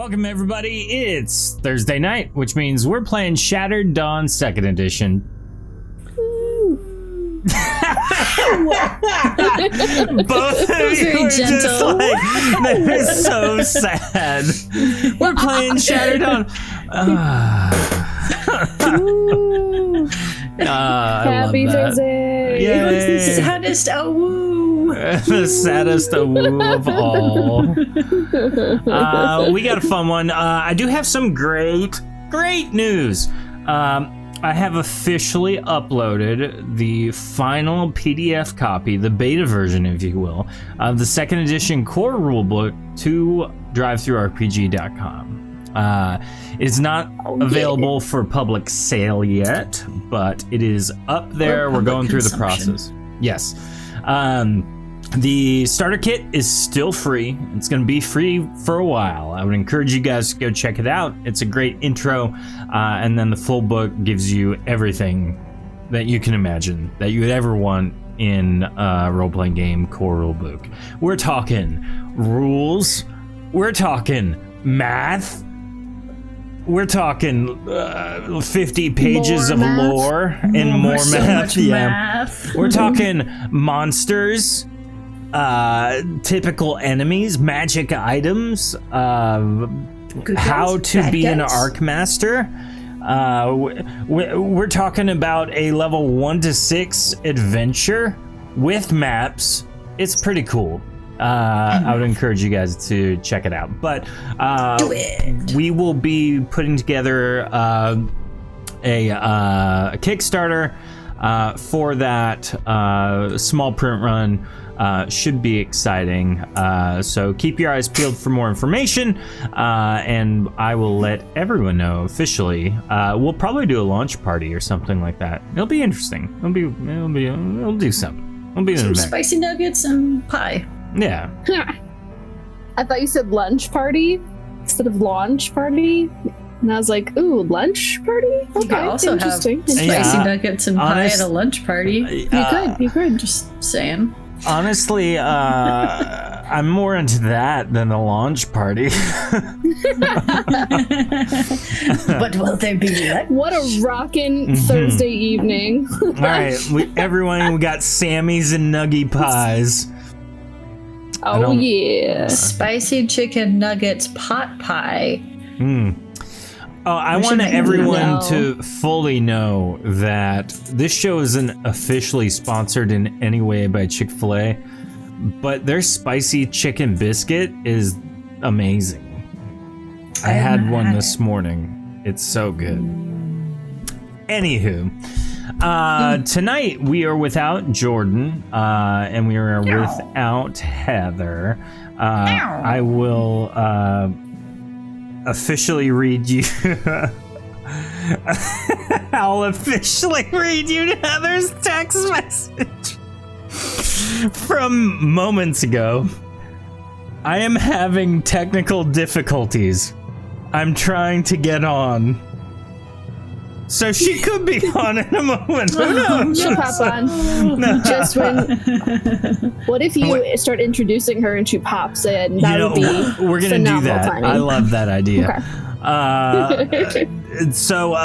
Welcome everybody, it's Thursday night, which means we're playing Shattered Dawn 2nd Edition. Both of you are just like, that is so sad. We're playing Shattered Dawn. Happy Thursday! Yay. It was the saddest woo. The saddest woo of all. We got a fun one. I do have some great news. I have officially uploaded the final PDF copy, the beta version, if you will, of the 2nd edition core rulebook to DriveThruRPG.com. It's not available for public sale yet, but it is up there. We're going through the process. Yes. The starter kit is still free. It's going to be free for a while. I would encourage you guys to go check it out. It's a great intro, and then the full book gives you everything that you can imagine that you would ever want in a role-playing game core rulebook. We're talking rules. We're talking math. We're talking 50 pages of lore and more so math. Much math. We're talking monsters, typical enemies, magic items, how to be an Arc Master. We're talking about a level 1 to 6 adventure with maps. It's pretty cool. I would encourage you guys to check it out. But Do it. we will be putting together a Kickstarter for that small print run. Should be exciting. So keep your eyes peeled for more information, and I will let everyone know officially. We'll probably do a launch party or something like that. It'll be interesting. It'll do something. It'll be Some an event. spicy nuggets and pie. Yeah. I thought you said lunch party instead of launch party. And I was like, ooh, lunch party? Okay, You could also have interesting. spicy Yeah. nuggets and pie at a lunch party. You could. Just saying. Honestly, I'm more into that than the launch party. But will there be that? What a rockin' Thursday evening. All right, we got Sammy's and Nuggy pies. Oh, don't- yeah. Spicy chicken nuggets pot pie. Oh, I We want should everyone know. to fully know that this show isn't officially sponsored in any way by Chick-fil-A, but their spicy chicken biscuit is amazing. I had one this morning. It's so good. Anywho, tonight we are without Jordan, and we are without Heather. I will officially read you. I'll officially read you Heather's text message from moments ago. I am having technical difficulties. I'm trying to get on. So she could be on in a moment. Who knows? She'll pop on. Just when. What if you start introducing her and she pops in? That would be we're gonna do phenomenal that. timing. I love that idea. Okay. So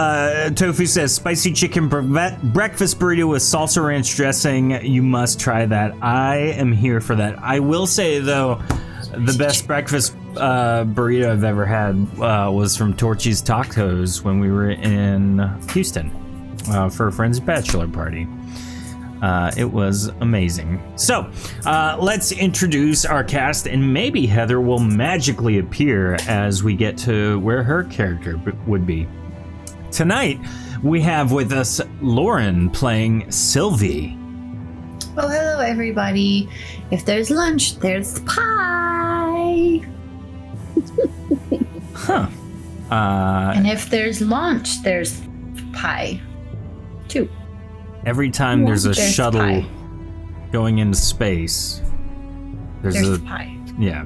Tofu says spicy chicken breakfast burrito with salsa ranch dressing. You must try that. I am here for that. I will say though, the best breakfast burrito I've ever had was from Torchy's Tacos when we were in Houston for a friend's bachelor party. It was amazing. So let's introduce our cast, and maybe Heather will magically appear as we get to where her character would be. Tonight, we have with us Lauren playing Sylvie. Oh, hello, everybody. If there's lunch, there's pie. Huh. And if there's launch, there's pie. Too. Every time there's a There's shuttle pie. going into space, there's There's a pie. yeah.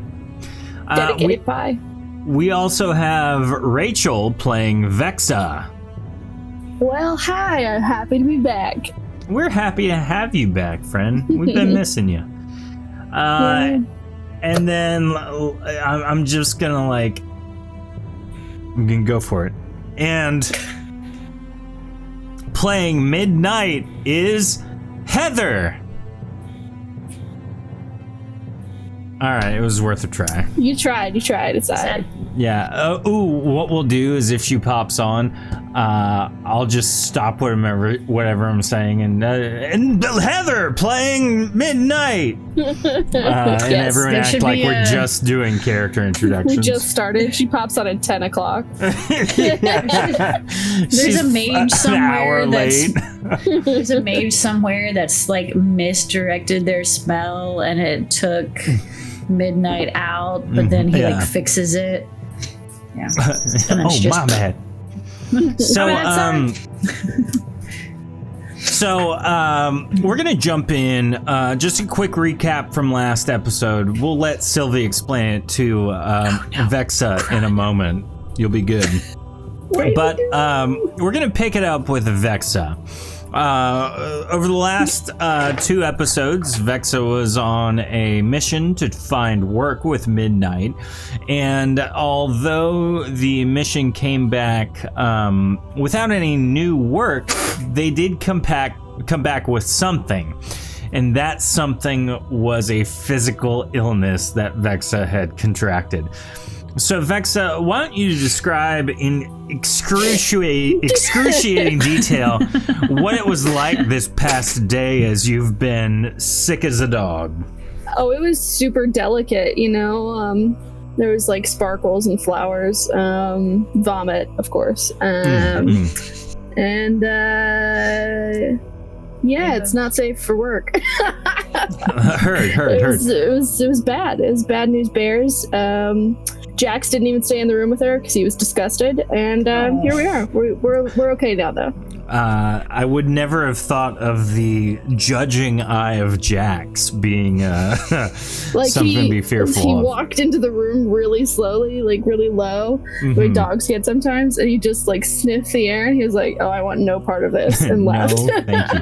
Dedicated pie. We also have Rachel playing Vexa. Well, hi. I'm happy to be back. We're happy to have you back, friend. We've been missing you. Yeah. And then I'm just gonna like You can go for it. And playing Midnight is Heather. All right, it was worth a try. You tried. It's sad. Yeah. What we'll do is if she pops on, I'll just stop whatever I'm saying, and Heather playing Midnight, and everyone act like we're just doing character introductions. We just started. She pops on at 10 o'clock. There's a mage somewhere there's a mage somewhere that's like misdirected their spell, and it took Midnight out, but then he like fixes it. Yeah. My bad. So, we're gonna jump in. Just a quick recap from last episode. We'll let Sylvie explain it to Vexa in a moment. You'll be good. But we're gonna pick it up with Vexa. Over the last 2 episodes, Vexa was on a mission to find work with Midnight, and although the mission came back without any new work, they did come back with something, and that something was a physical illness that Vexa had contracted. So, Vexa, why don't you describe in excruciating detail what it was like this past day as you've been sick as a dog? Oh, it was super delicate, you know. There was like sparkles and flowers, vomit, of course, and yeah, it's not safe for work. Heard. It was bad. It was bad news bears. Jax didn't even stay in the room with her because he was disgusted, and here we are. We're okay now, though. I would never have thought of the judging eye of Jax being like something to be fearful he of. He walked into the room really slowly, like really low, the way dogs get sometimes, and he just like sniffed the air, and he was like, "Oh, I want no part of this," and left. No, thank you.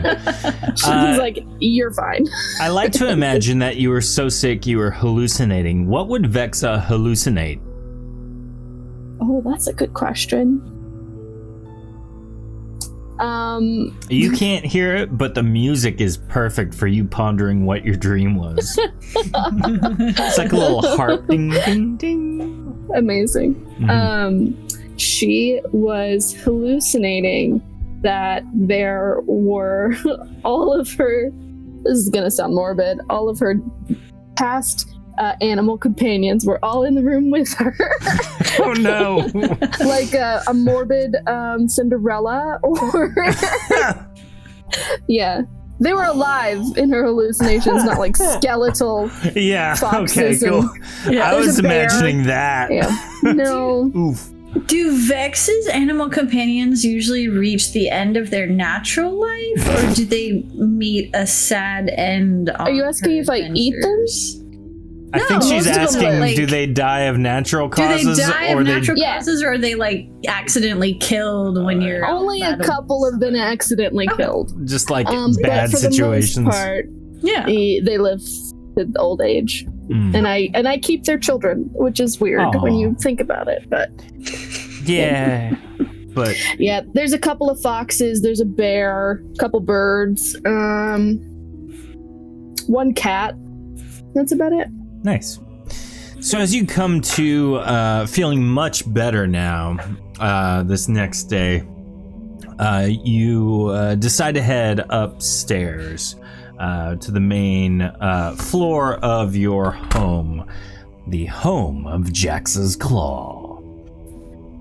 She was like, "You're fine." I like to imagine that you were so sick you were hallucinating. What would Vexa hallucinate? Oh, that's a good question. You can't hear it, but the music is perfect for you pondering what your dream was. It's like a little harp, ding, ding, ding. Amazing. She was hallucinating that there were all of her, this is gonna sound morbid, all of her past animal companions were all in the room with her. Oh no. Like a morbid Cinderella, or yeah, they were alive in her hallucinations, not like skeletal foxes. Okay, cool. I was imagining that. Yeah. No. Oof. Do Vex's animal companions usually reach the end of their natural life, or do they meet a sad end? Are you asking if I eat them? I think she's asking, do they die of natural causes? Do they die of natural causes, or are they like accidentally killed when you're... Only a couple have been accidentally killed. Just like bad situations. For the most part, they live to old age. And I keep their children, which is weird when you think about it, but... Yeah. But... Yeah, there's a couple of foxes, there's a bear, a couple birds, one cat. That's about it. Nice. So as you come to feeling much better now, this next day, you decide to head upstairs to the main floor of your home, the home of Jax's Claw.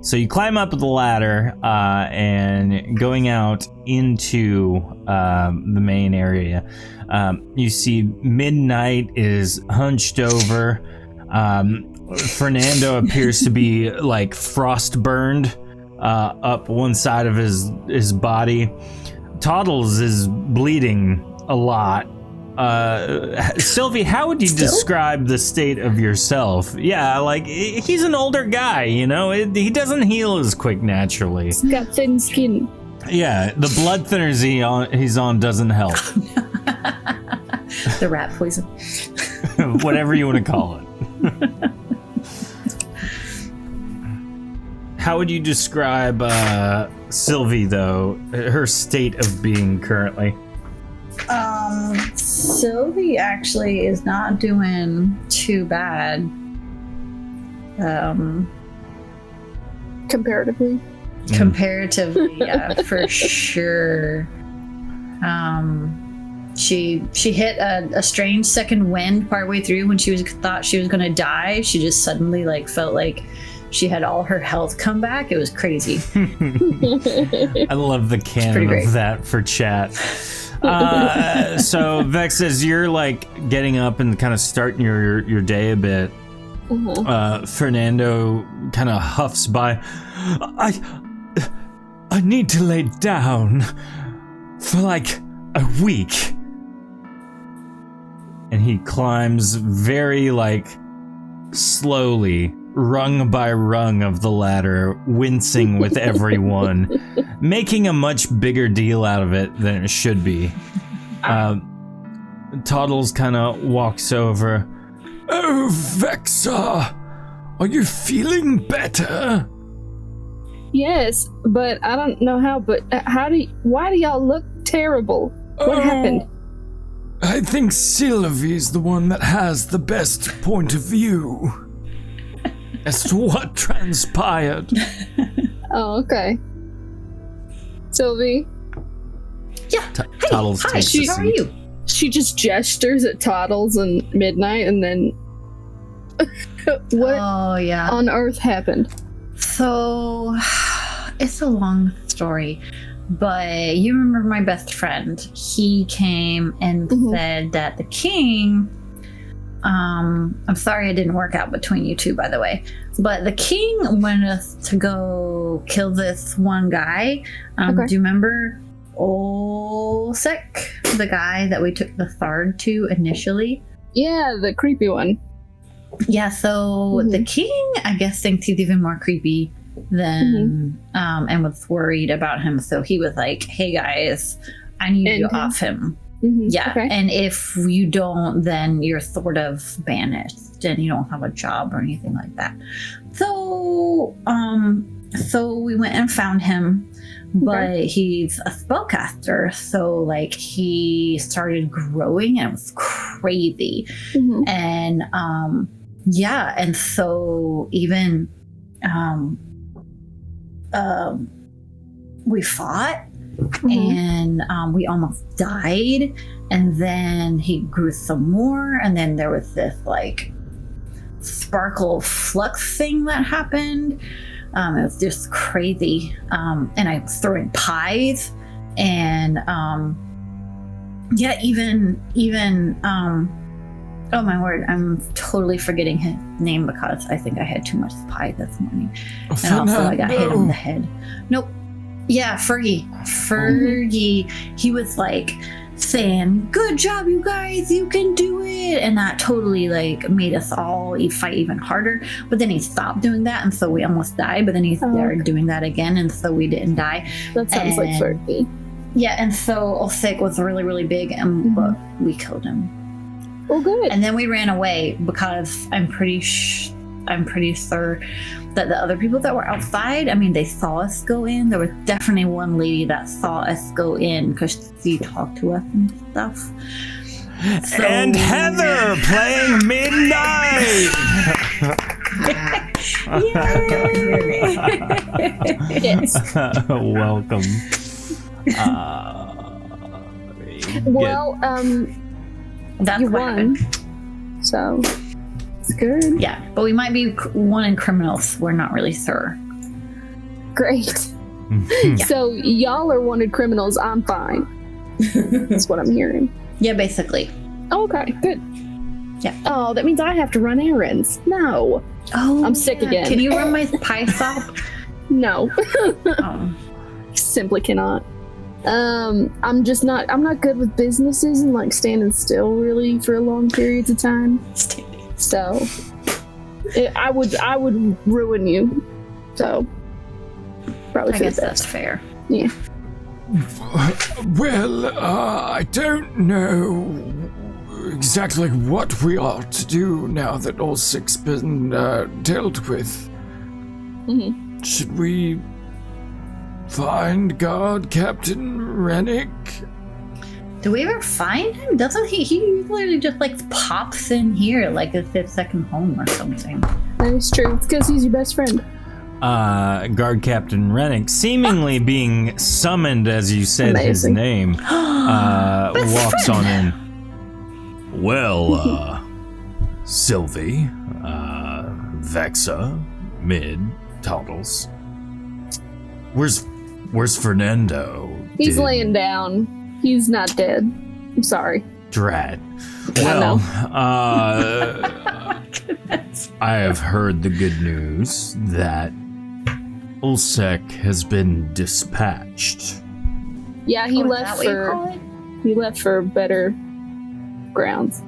So you climb up the ladder and going out into the main area, you see Midnight is hunched over. Fernando appears to be like frost burned up one side of his body. Toddles is bleeding a lot. Sylvie, how would you describe the state of yourself? Yeah, like he's an older guy, you know. He doesn't heal as quick naturally. He's got thin skin. Yeah, the blood thinners he's on doesn't help. The rat poison. Whatever you want to call it. How would you describe Sylvie, though, her state of being currently? Sylvie actually is not doing too bad. Comparatively. Comparatively, yeah, for sure. She hit a strange second wind partway through when she thought she was gonna die. She just suddenly felt like she had all her health come back. It was crazy. I love the canon of that for chat. So Vex, as you're getting up and kind of starting your day a bit, Fernando kind of huffs by. I need to lay down for a week. And he climbs very slowly, rung by rung of the ladder, wincing with everyone, making a much bigger deal out of it than it should be. Toddles kind of walks over. Oh, Vexa, are you feeling better? Yes, but I don't know how. But why do y'all look terrible? What happened? I think Sylvie's the one that has the best point of view as to what transpired. Oh, okay. Sylvie? Yeah. Toddles Hi, takes a how are seat. you? She just gestures at Toddles and Midnight, and then what on earth happened? So it's a long story, but you remember my best friend. He came and said that the king, I'm sorry it didn't work out between you two, by the way, but the king wanted us to go kill this one guy. Do you remember Olsek, the guy that we took the Thard to initially? Yeah, the creepy one. Yeah, so the king, I guess, thinks he's even more creepy than, and was worried about him. So he was like, hey guys, I need you off him. Yeah, okay. And if you don't, then you're sort of banished and you don't have a job or anything like that. So, so we went and found him, but he's a spellcaster. So he started growing and it was crazy. And, yeah, and so even we fought and we almost died, and then he grew some more, and then there was this sparkle flux thing that happened. It was just crazy. And I was throwing pies, and yeah, even oh my word, I'm totally forgetting his name because I think I had too much pie this morning. And also I got hit in the head. Nope. Yeah, Fergie. He was saying, good job, you guys, you can do it. And that totally made us all fight even harder. But then he stopped doing that, and so we almost died. But then he started doing that again, and so we didn't die. That sounds like Fergie. Yeah, and so Olsek was really, really big, and but we killed him. Oh, good. And then we ran away because I'm pretty sure that the other people that were outside, I mean, they saw us go in. There was definitely one lady that saw us go in because she talked to us and stuff. So, and Heather playing Midnight. Yes. Welcome. Well, that's you what won, happened. So it's good. Yeah, but we might be one in criminals. We're not really sure. Great. So y'all are wanted criminals. I'm fine. That's what I'm hearing. Yeah, basically. Oh, okay, good. Yeah. Oh, that means I have to run errands. No. Oh, I'm sick again. Can you run my pie stop? No. Oh. Simply cannot. I'm not good with businesses and standing still really for long periods of time. So I would ruin you. So probably I for guess the that's best. fair. Yeah. Well, I don't know exactly what we ought to do now that all six been dealt with. Should we find God Captain Rennick? Do we ever find him? Doesn't he? He literally just like pops in here like it's his second home or something. That is true. It's because he's your best friend. Guard Captain Rennick, seemingly being summoned as you said his Amazing. name, walks on in. Well, Sylvie, Vexa, Mid, Toddles. Where's Fernando? He's laying down. He's not dead. I'm sorry. Drat. Well, I have heard the good news that Ulsec has been dispatched. Yeah, he Oh, is left that what you call for it? he left for better grounds.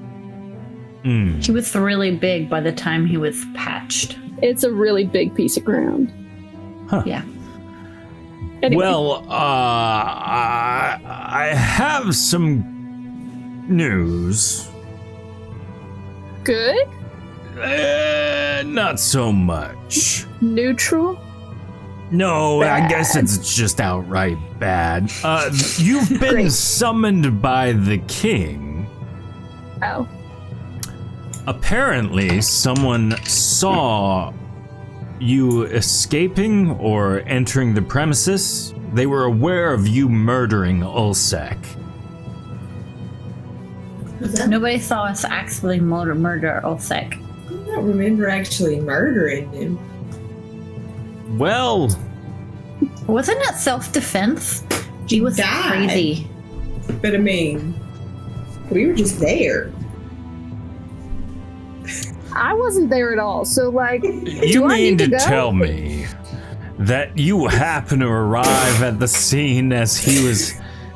He was really big by the time he was patched. It's a really big piece of ground. Yeah. Anyway, Well, I have some news. good, Not so much. neutral. No, I Bad. guess it's just outright bad. You've been Great. summoned by the king. Oh, Apparently, someone saw you escaping or entering the premises. They were aware of you murdering Ulsec. Nobody saw us actually murder Ulsec. I don't remember actually murdering him. Well, Wasn't it self-defense? He was died. crazy. But I mean, we were just there. I wasn't there at all. So like, you do I mean need to go? tell me that you happen to arrive at the scene as he was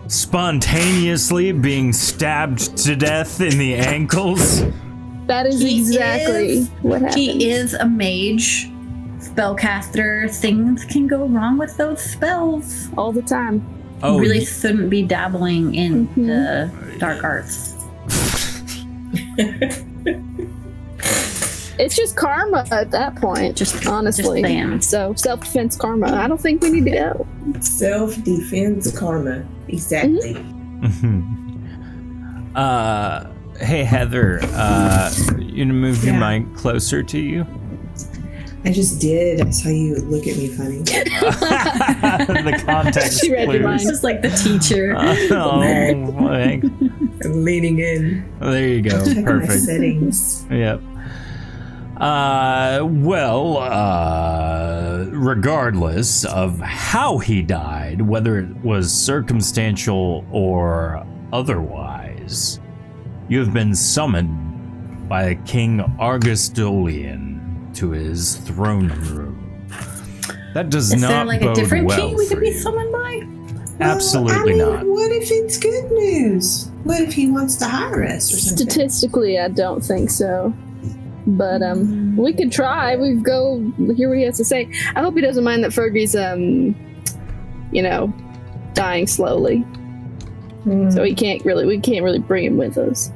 spontaneously being stabbed to death in the ankles? That is He exactly is- what happened. He is a mage, spellcaster. Things can go wrong with those spells. all the time. Oh, Really shouldn't be dabbling in Mhm. the dark arts. It's just karma at that point. Just honestly. saying. So self-defense karma. I don't think we need to go. Self-defense karma. Exactly. Hey Heather, you gonna move your Yeah. mic closer to you? I just did. I saw you look at me funny. The context She read your clues. mind. It's just like the teacher. Oh, thank- I'm leaning in. there you go. Checking my Perfect. settings. Yep. Regardless of how he died, whether it was circumstantial or otherwise, you have been summoned by King Argostolian to his throne room. That does Is not there like a bode different well king we for could be you. summoned by? Absolutely well, I not. mean, what if it's good news? What if he wants to hire us or something? Statistically, I don't think so. But we could try. We go hear what he has to say. I hope he doesn't mind that Fergie's dying slowly. So we can't really bring him with us.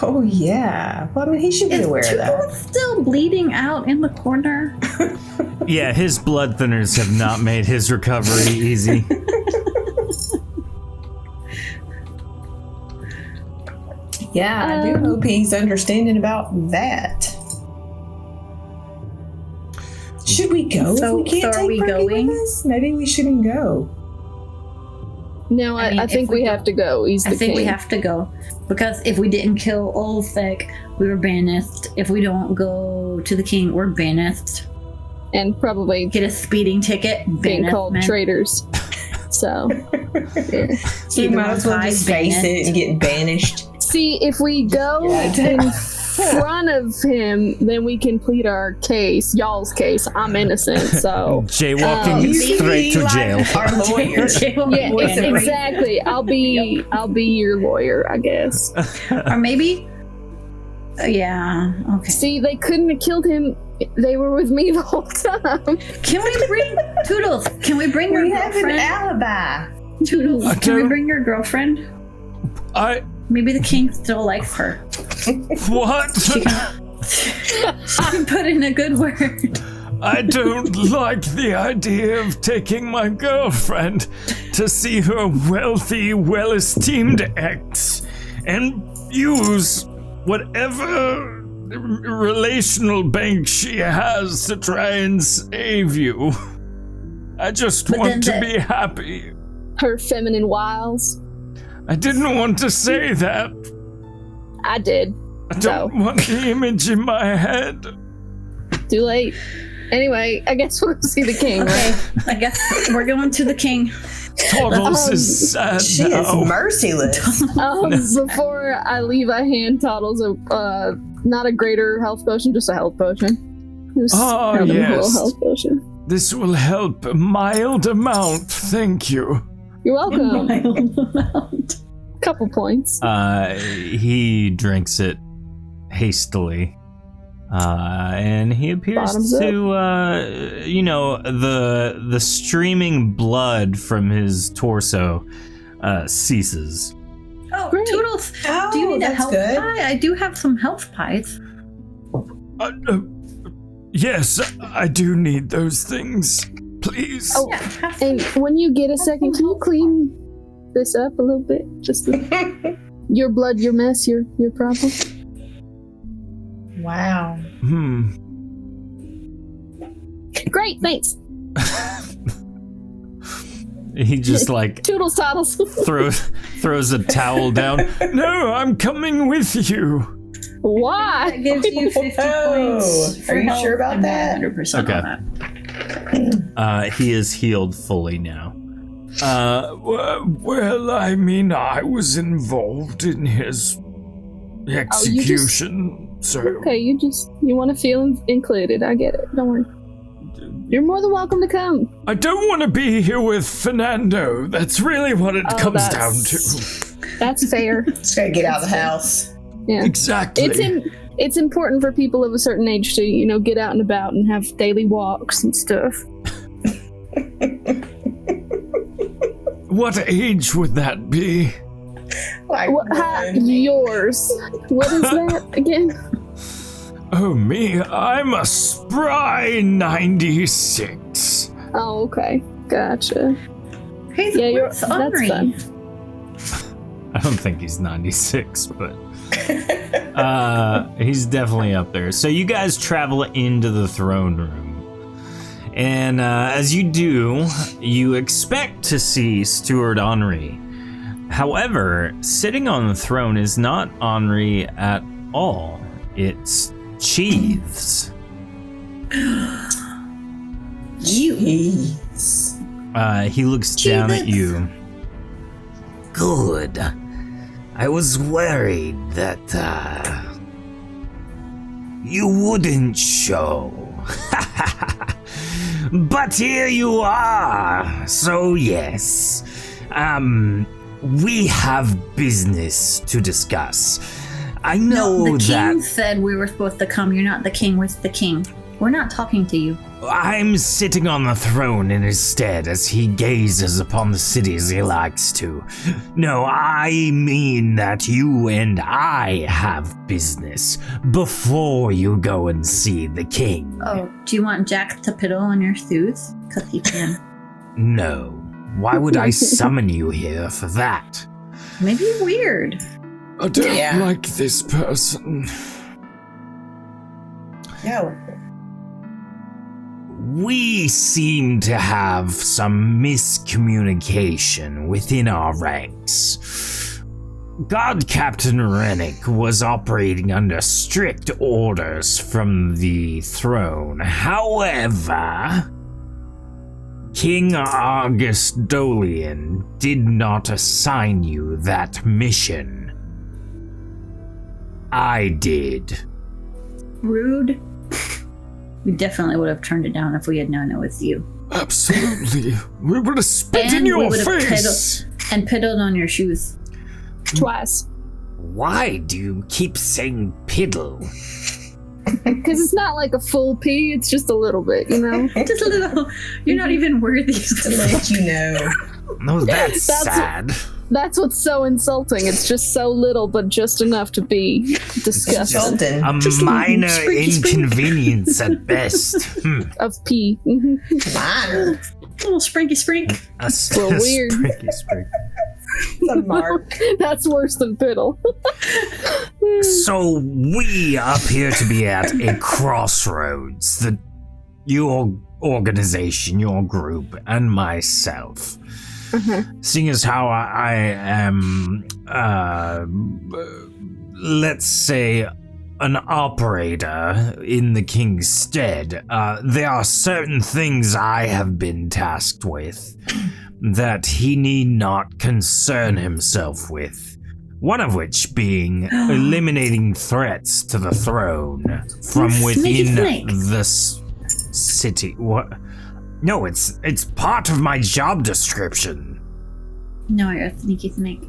Oh yeah. Well, I mean, he should be Is aware of Toodle that. still bleeding out in the corner? Yeah, his blood thinners have not made his recovery easy. Yeah, I do hope he's understanding about that. Should we go So- if we can't so are take we Fergie going? with us? Maybe we shouldn't go. No, I mean, I if think we we go- have to go. He's the I think we king. have to go. Because if we didn't kill Ulsec, we were banished. If we don't go to the king, we're banished. And probably Get a speeding ticket. being called banishment. traitors. So So you might as well just face it and get banished. see, if we go in front of him, then we can plead our case, y'all's case. I'm innocent, so Jaywalking You straight to jail. Our lawyer. yeah, Banished. exactly. I'll be your lawyer, I guess. Or maybe. Yeah. Okay. See, they couldn't have killed him. They were with me the whole time. Can we bring Toodles? Can we bring your We have an girlfriend? alibi. Toodles. I Can we don't- bring your girlfriend? Maybe the king still likes her. What? She can put in a good word. I don't like the idea of taking my girlfriend to see her wealthy, well-esteemed ex and use whatever relational bank she has to try and save you. I just want to be happy. Her feminine wiles. I didn't want to say that. I did. I don't want the image in my head. Too late. Anyway, I guess we'll go see the king. Okay, Right? I guess we're going to the king. Toddles is sad She now. is merciless. Before I leave, I hand Toddles not a greater health potion, just a health potion. Just hand him a little health potion. This will help a mild amount, thank you. You're welcome. Mild amount. Couple points. He drinks it hastily. And he appears Bottoms up. to, the streaming blood from his torso ceases. Oh, Great. Toodles, Oh, do you need a that's health good. pie? I do have some health pies. Yes, I do need those things. Please. Oh, Yeah, have and when you get a second, can you clean this up a little bit? Just your blood, your mess, your problem. Wow. Great, thanks. He just Toodles, Toddles. throws a towel down. No, I'm coming with you. Why? That gives you 50 Whoa. points. Are you health. sure about I'm that? 100% Okay. on that. He is healed fully now. Well, I mean, I was involved in his execution, so... Okay, you want to feel included. I get it. Don't worry. You're more than welcome to come. I don't want to be here with Fernando. That's really what it comes down to. That's fair. Just gotta get out of the house. Yeah. Exactly. It's important for people of a certain age to, get out and about and have daily walks and stuff. What age would that be? Like Yours. What is that again? Oh, me? I'm a spry 96. Oh, okay. Gotcha. Hey, Yeah, where's that's Henri? fun. I don't think he's 96, but he's definitely up there. So you guys travel into the throne room. And as you do, you expect to see Steward Henri. However, sitting on the throne is not Henri at all. It's Cheeves. Jeez. He looks down at you. Good. I was worried that, you wouldn't show. But here you are. So yes, we have business to discuss. I know No, the that king said we were supposed to come. You're not the king. Where's the king? We're not talking to you. I'm sitting on the throne in his stead as he gazes upon the city as he likes to. No, I mean that you and I have business before you go and see the king. Oh, do you want Jack to piddle on your shoes? Because he can. No. Why would I summon you here for that? Maybe weird. I don't Yeah. like this person. No. We seem to have some miscommunication within our ranks. God Captain Rennick was operating under strict orders from the throne. However, King August Dolian did not assign you that mission. I did. Rude. We definitely would have turned it down if we had known it was you. Absolutely. We would have spit in And we your would have face. And piddled on your shoes. Twice. Why do you keep saying piddle? Because it's not like a full pee, it's just a little bit, Just a little. You're not even worthy. To let you know. No, that's That's- sad. That's what's so insulting. It's just so little, but just enough to be disgusting. Insulting. A minor inconvenience at best. Of pee. Minor. Little sprinky sprink. A Well, weird. sprinky sprink. The mark. That's worse than piddle. So we appear to be at a crossroads. Your organization, your group, and myself. Seeing as how I am, let's say, an operator in the king's stead, there are certain things I have been tasked with that he need not concern himself with. One of which being eliminating threats to the throne from within the city. What? No, it's part of my job description. No, you're a sneaky snake.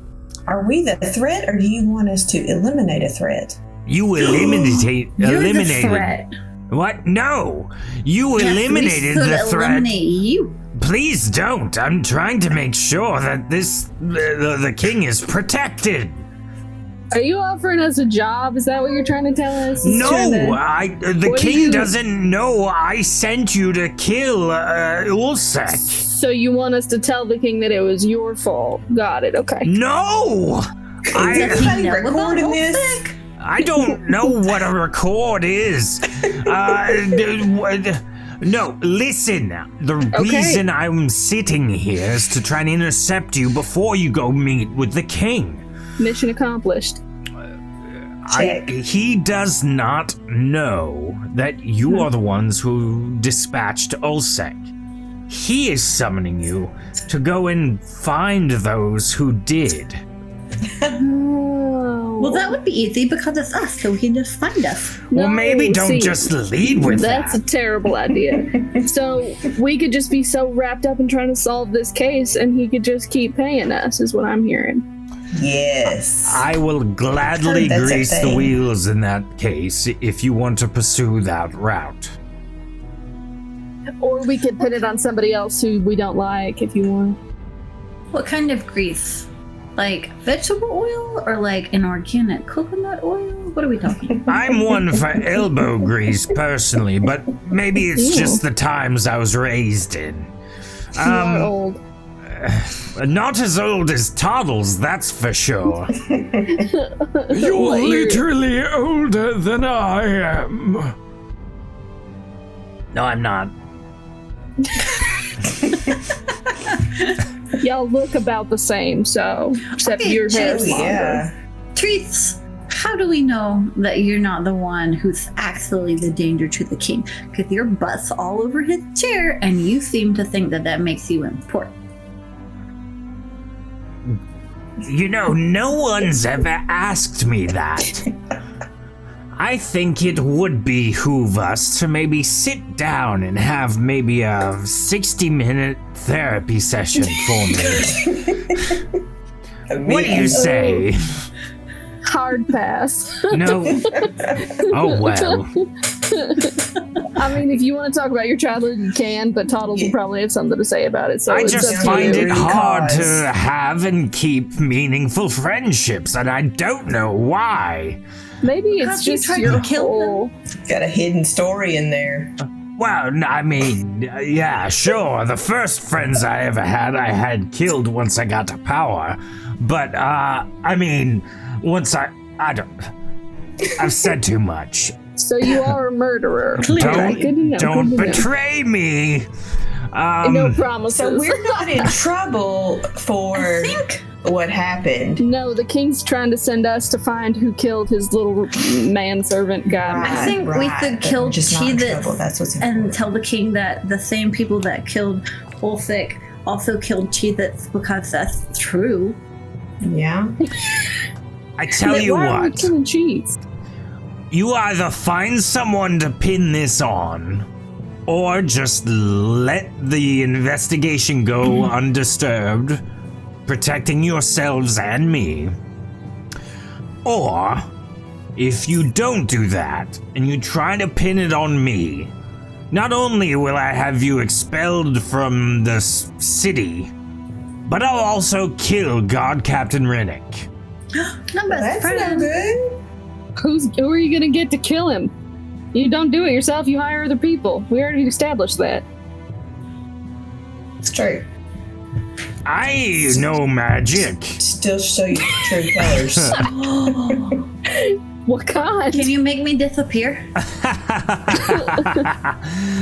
Are we the threat, or do you want us to eliminate a threat? You eliminated. You're the threat. What? No, you Yes, eliminated we should the threat. Eliminate you. Please don't. I'm trying to make sure that the king is protected. Are you offering us a job? Is that what you're trying to tell us? No, the What do king you- doesn't know I sent you to kill Ulsec. So you want us to tell the king that it was your fault? Got it. Okay. No, Is everybody know about recording this? Ulsec? I don't know what a record is. No, listen. The reason I'm sitting here is to try and intercept you before you go meet with the king. Mission accomplished. Check. He does not know that you are the ones who dispatched Ulsec. He is summoning you to go and find those who did. Oh. Well, that would be easy because it's us, so he can just find us. Well, maybe don't see, just lead with That's that. a terrible idea. So we could just be so wrapped up in trying to solve this case, and he could just keep paying us, is what I'm hearing. Yes. I will gladly That's a grease the thing. wheels in that case if you want to pursue that route. Or we could put it on somebody else who we don't like, if you want. What kind of grease? Like vegetable oil or like an organic coconut oil? What are we talking about? I'm one for elbow grease personally, but maybe it's Ew. just the times I was raised in. You are old. Not as old as Toddles, that's for sure. You're What, you're- literally older than I am. No, I'm not. Y'all look about the same, so except Okay, your Oh, hair's longer. yeah. Treats, how do we know that you're not the one who's actually the danger to the king? Because your butt's all over his chair and you seem to think that that makes you important. You know, no one's ever asked me that. I think it would behoove us to maybe sit down and have maybe a 60-minute therapy session for me. What do you say? Hard pass. No? Oh, well. I mean, if you want to talk about your childhood, you can, but Toddles will probably have something to say about it. So I it's just up to find you. it hard Because- to have and keep meaningful friendships, and I don't know why. Maybe it's Have you just tried your to kill whole. Got a hidden story in there. Well, I mean, yeah, sure. The first friends I ever had, I had killed once I got to power. But, I mean, once I don't. I've said too much. So you are a murderer. Good to know, Don't good to know. betray me. No promises. So we're not in trouble for what happened. No, the king's trying to send us to find who killed his little manservant guy. I think we could but kill we're just not in Cheetah trouble. That's what's and important. tell the king that the same people that killed Ulsec also killed Cheetahs because that's true. Yeah. I tell you Why are we what. killing cheats? You either find someone to pin this on, or just let the investigation go undisturbed, protecting yourselves and me. Or, if you don't do that, and you try to pin it on me, not only will I have you expelled from the city, But I'll also kill God Captain Rennick. My best That's no friend. good. Who are you gonna get to kill him? You don't do it yourself, you hire other people. We already established that. It's true. I know magic. Still show you true colors. What kind? Can you make me disappear?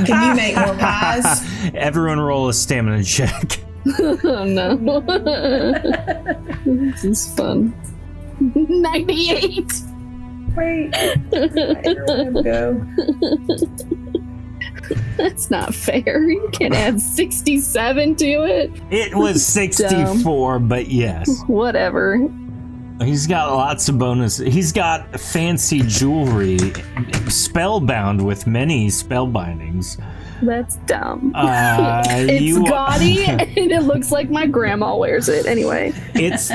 Can you make more pies? Everyone roll a stamina check. Oh no. This is fun. 98! Wait. Everyone go. That's not fair. You can't add 67 to it. It was 64, but yes. Whatever. He's got lots of bonuses. He's got fancy jewelry, spellbound with many spell bindings. That's dumb. It's It's gaudy and it looks like my grandma wears it. Anyway. It's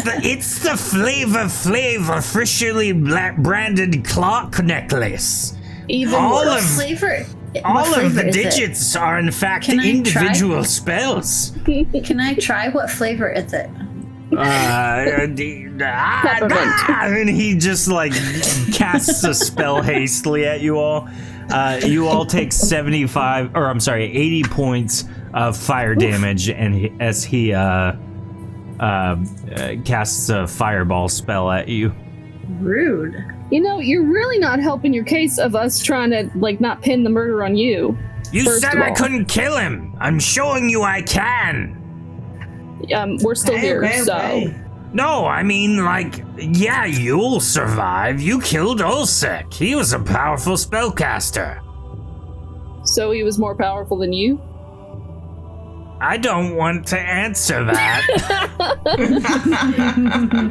the flavor officially branded clock necklace. Even All worse. of Flavor. all What of flavor the is it? digits are in fact Can I try? individual spells. Can I try? What flavor is it? And he just like casts a spell hastily at you all. You all take 80 points of fire damage, and as he casts a fireball spell at you. Rude. You know, you're really not helping your case of us trying to, like, not pin the murder on you. You First said of I all. couldn't kill him. I'm showing you I can. We're still here, so. No, I mean, like, yeah, you'll survive. You killed Olsek. He was a powerful spellcaster. So he was more powerful than you? I don't want to answer that.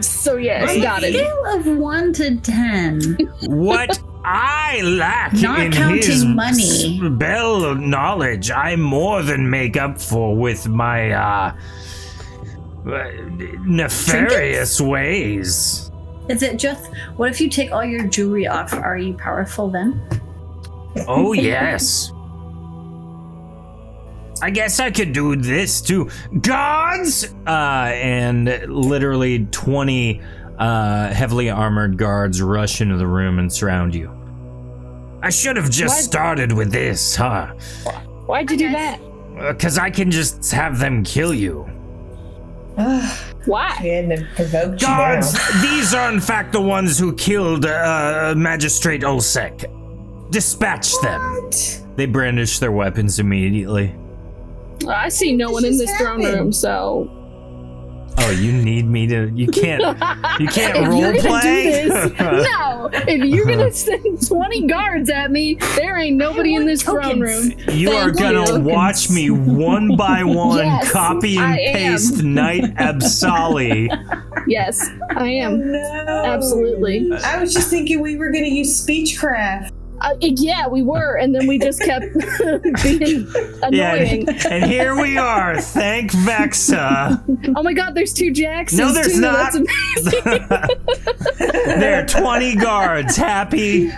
So yes, got it. Scale of 1 to 10. What I lack Not in counting his money. spell knowledge, I more than make up for with my nefarious ways. Is it just? What if you take all your jewelry off? Are you powerful then? Oh, yes. I guess I could do this too. Guards! And literally 20 heavily armored guards rush into the room and surround you. I should have just What? started with this, huh? Why'd you do that? Because I can just have them kill you. Why? We hadn't provoked you Guards, now. these are in fact the ones who killed Magistrate Olsek. Dispatch them. What? They brandish their weapons immediately. I see no one in just this throne happened? room, so. Oh, you need me to? You can't If role you're gonna play? do this, no. If you're gonna send 20 guards at me, there ain't nobody in this throne room. You are Thank gonna you. watch me one by one Yes, copy and I am. paste Knight Absoli. Yes, I am. No. Absolutely. I was just thinking we were going to use speechcraft. Yeah, we were, and then we just kept being Yeah, annoying. and here we are. Thank Vexa. Oh my god, there's 2 Jacksons. No, there's too. not. That's amazing. There are 20 guards. Happy.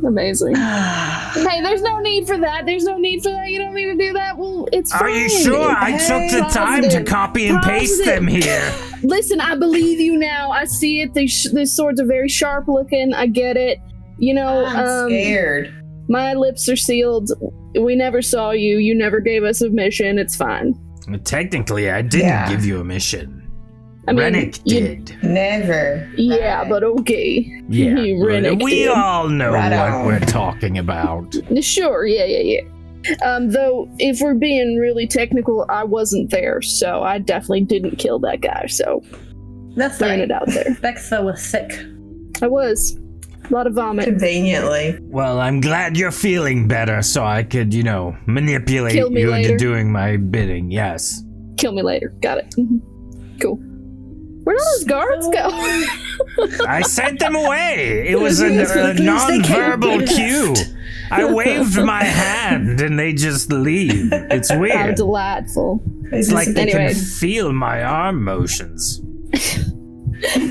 Amazing. Hey, there's no need for that. There's no need for that. You don't need to do that. Well, it's fine. Are you sure? I took the time to Positive. copy and paste them here. Listen, I believe you now. I see it. These swords are very sharp looking. I get it. You know, I'm scared. my lips are sealed. We never saw you. You never gave us a mission. It's fine. Technically, I didn't Yeah. give you a mission. I mean, Rennick did. Never. Yeah, Right. but okay. Yeah, Rennick we did. all know Right what on. we're talking about. Sure, yeah. Though, if we're being really technical, I wasn't there, so I definitely didn't kill that guy, so That's throwing right. it out there. Vexa was sick. I was. A lot of vomit. Conveniently. Well, I'm glad you're feeling better so I could, manipulate Kill me you into later. doing my bidding. Yes. Kill me later. Got it. Mhm. Cool. Where'd all those guards go? I sent them away. It was a As quickly as they can. non-verbal cue. I waved my hand and they just leave. It's How weird. delightful. It's like they Anyway. can feel my arm motions.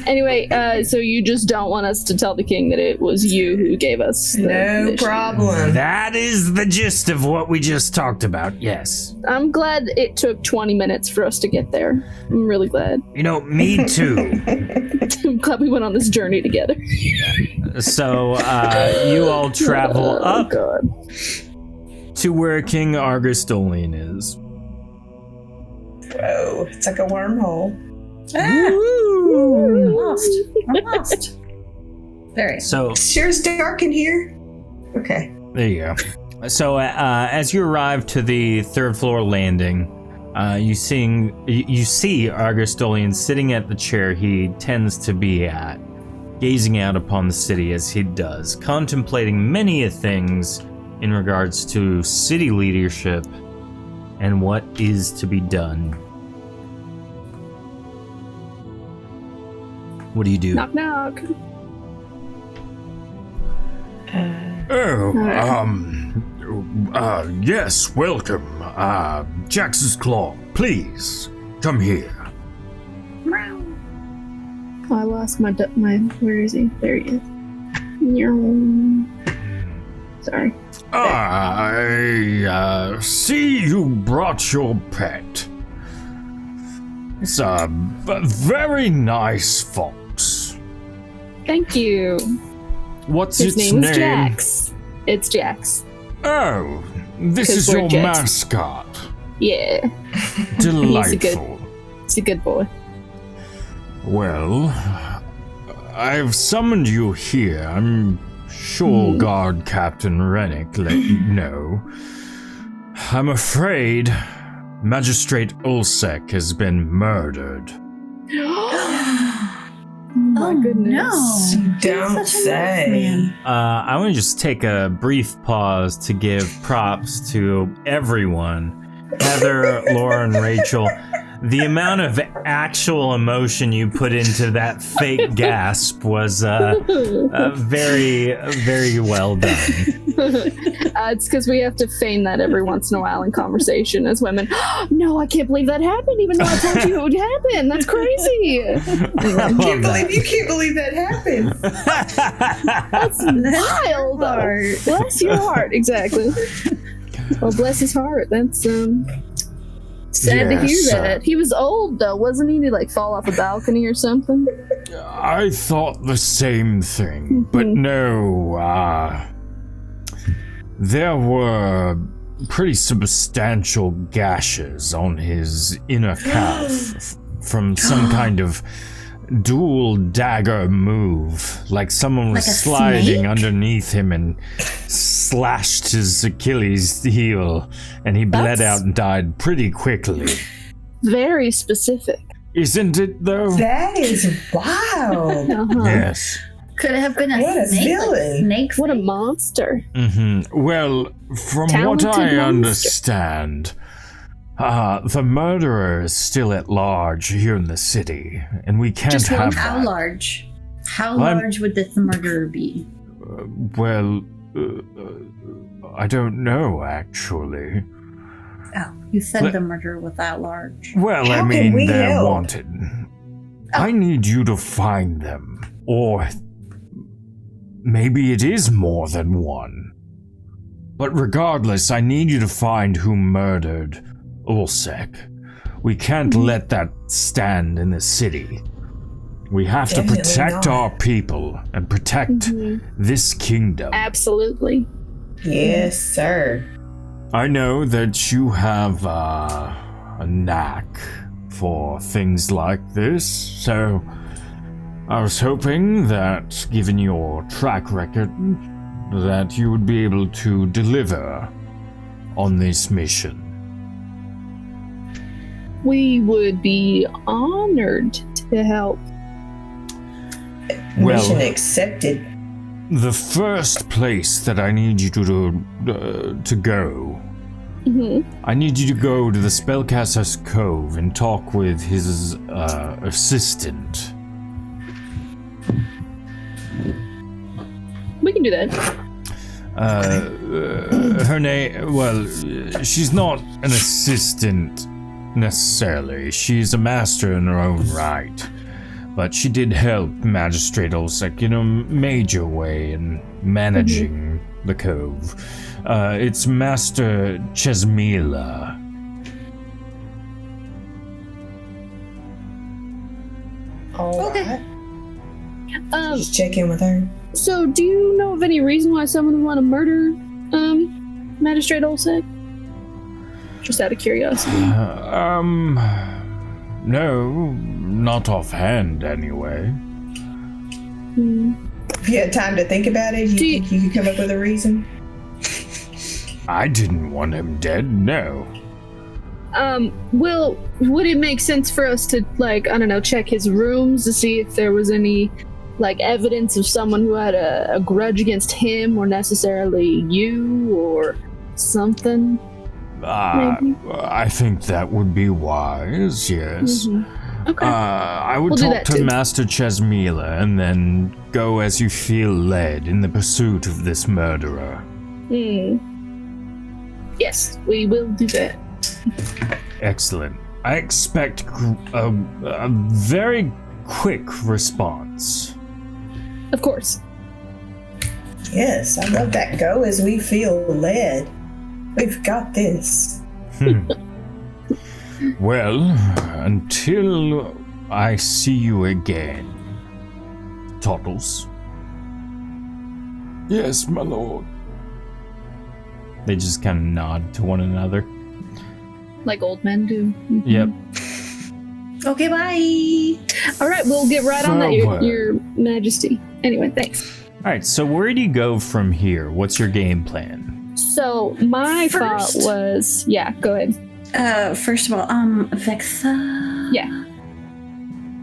Anyway, so you just don't want us to tell the king that it was you who gave us the No mission. problem. That is the gist of what we just talked about, yes. I'm glad it took 20 minutes for us to get there. I'm really glad. You know, me too. I'm glad we went on this journey together. So you all travel Oh, up God. to where King Argostolian is. Whoa, it's like a wormhole. I'm lost. Very. So Sure is dark in here. Okay. there you go. So as you arrive to the third floor landing, you see Argostolian sitting at the chair he tends to be at, gazing out upon the city as he does, contemplating many a things in regards to city leadership and what is to be done. What do you do? Knock, knock. Yes, welcome. Jax's Claw, please, come here. Oh, I lost my. Where is he? There he is. Meow. Sorry. I see you brought your pet. It's a very nice fox. Thank you. What's His its name name? is Jax. It's Jax. Oh, this 'Cause is we're your Jax. mascot. Yeah. Delightful. He's a good boy. Well, I've summoned you here. I'm sure Guard Captain Rennick let you know. I'm afraid Magistrate Ulsec has been murdered. My goodness. No. Don't Such a nice say. man. I want to just take a brief pause to give props to everyone. Heather, Lauren, Rachel. The amount of actual emotion you put into that fake gasp was very, very well done. It's because we have to feign that every once in a while in conversation as women. No, I can't believe that happened, even though I told you it would happen. That's crazy. You can't believe that happened. That's wild. Bless your heart. Exactly. Well, bless his heart. That's sad to hear Yes, that. He was old though, wasn't he? Did he like fall off a balcony or something? I thought the same thing, but no, there were pretty substantial gashes on his inner calf from some kind of dual dagger move, like someone was Like a sliding snake? underneath him and slashed his Achilles heel, and he bled That's- out and died pretty quickly. Very specific. Isn't it though? That is wild. Uh-huh. Yes. Could it have been a What a snake? Like villain. snake. What a face? monster. Well, from what Talented I monster. understand, the murderer is still at large here in the city, and we can't Just one? have How that. large? How I'm- large would this murderer be? Well, I don't know, actually. Oh, you said Let- the murderer was that large. Well, How I can mean, we they're help? wanted. I need you to find them, or maybe it is more than one. But regardless, I need you to find who murdered Ulsec. We can't let that stand in the city. We have to Definitely protect not. our people and protect this kingdom. Absolutely. Yes, sir. I know that you have a knack for things like this, so I was hoping that, given your track record, that you would be able to deliver on this mission. We would be honored to help. Well- Mission accepted. The first place that I need you to go, I need you to go to the Spellcaster's Cove and talk with his assistant. We can do that. Her name, well, she's not an assistant necessarily. She's a master in her own right. but she did help Magistrate Olsek in a major way in managing the cove. It's Master Chesmila. All Okay. right. Um, Just check in with her. so do you know of any reason why someone would want to murder, Magistrate Olsek? Just out of curiosity. No, not offhand anyway. If you had time to think about it, you think you could come up with a reason? I didn't want him dead, no. Well, would it make sense for us to, like, I don't know, check his rooms to see if there was any, like, evidence of someone who had a grudge against him or necessarily you or something? Maybe. I think that would be wise, yes. Okay. I would We'll do talk that to too. Master Chesmila and then go as you feel led in the pursuit of this murderer. Yes, we will do that. Excellent. I expect a very quick response. Of course. Yes, I love that. Go as we feel led. We've got this. Well, until I see you again, Toddles. Yes, my lord. They just kind of nod to one another. Like old men do. Yep. Okay, bye. All right, we'll get right on that, Forward. your Majesty. Anyway, thanks. All right, so where do you go from here? What's your game plan? So my thought First- was, yeah, go ahead. First of all, Vexa. Yeah.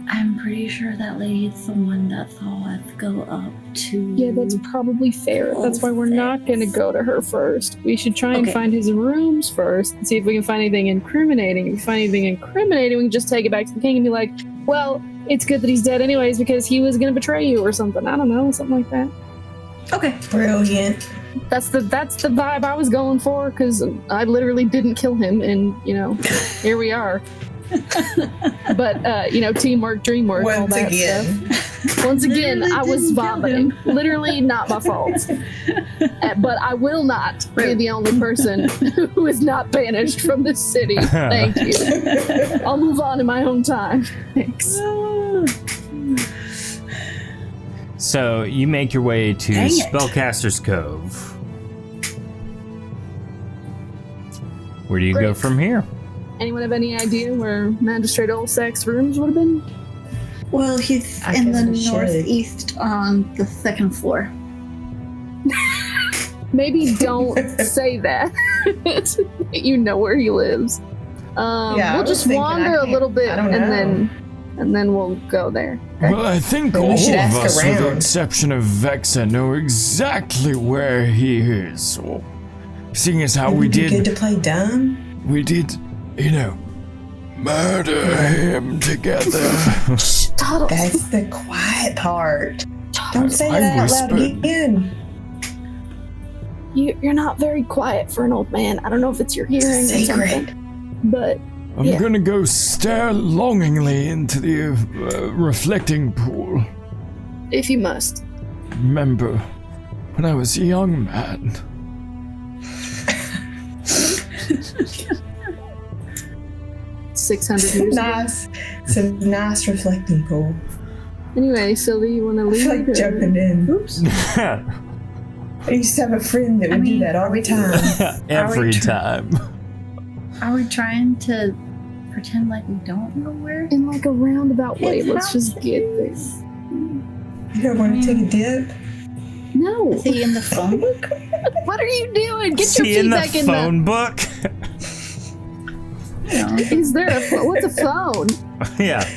I'm pretty sure that lady's the one that saw us go up to. Yeah, that's probably fair. That's why we're not going to go to her first. We should try and Okay. find his rooms first and see if we can find anything incriminating. If we find anything incriminating, we can just take it back to the king and be like, well, it's good that he's dead anyways because he was going to betray you or something. I don't know, something like that. Okay. Brilliant. That's the vibe I was going for because I literally didn't kill him and, here we are. But, teamwork, dreamwork, all Once that again. stuff. Once again, Literally I was didn't kill vomiting. him. Literally not my fault. But I will not be the only person who is not banished from this city. Thank you. I'll move on in my own time. Thanks. So you make your way to Dang it. Spellcaster's Cove. Where do you go Great. from here? Anyone have any idea where Magistrate Olsek's rooms would have been? Well, he's I in guess the we should. northeast on the second floor. Maybe don't say that. You know where he lives. Yeah, I We'll was just thinking, wander a little bit I don't and know. then we'll go there. Okay? Well, I think Maybe we all should of ask us, with the around. exception of Vexa, know exactly where he is. Or, seeing as how Would we it be good did, to play dumb? murder him together. Toddles. That's the quiet part. Don't say I that out loud whispered. again. You're not very quiet for an old man. I don't know if it's your hearing or Secret. something. But I'm Yeah. gonna go stare longingly into the reflecting pool. if you must. Remember when I was a young man? 600 years ago. Nice. It's a nice reflecting pool. Anyway, Sylvie, you want to I leave? feel like or- jumping in. Oops. I used to have a friend that would do that all the time. Every time. Are we trying to pretend like we don't know where? In like a roundabout way. His Let's just house get is? there. You don't want to take a dip? No. Is he in the phone book? What are you doing? Get Is your he feet in the back in phone book? Is there a what's a phone? Yeah.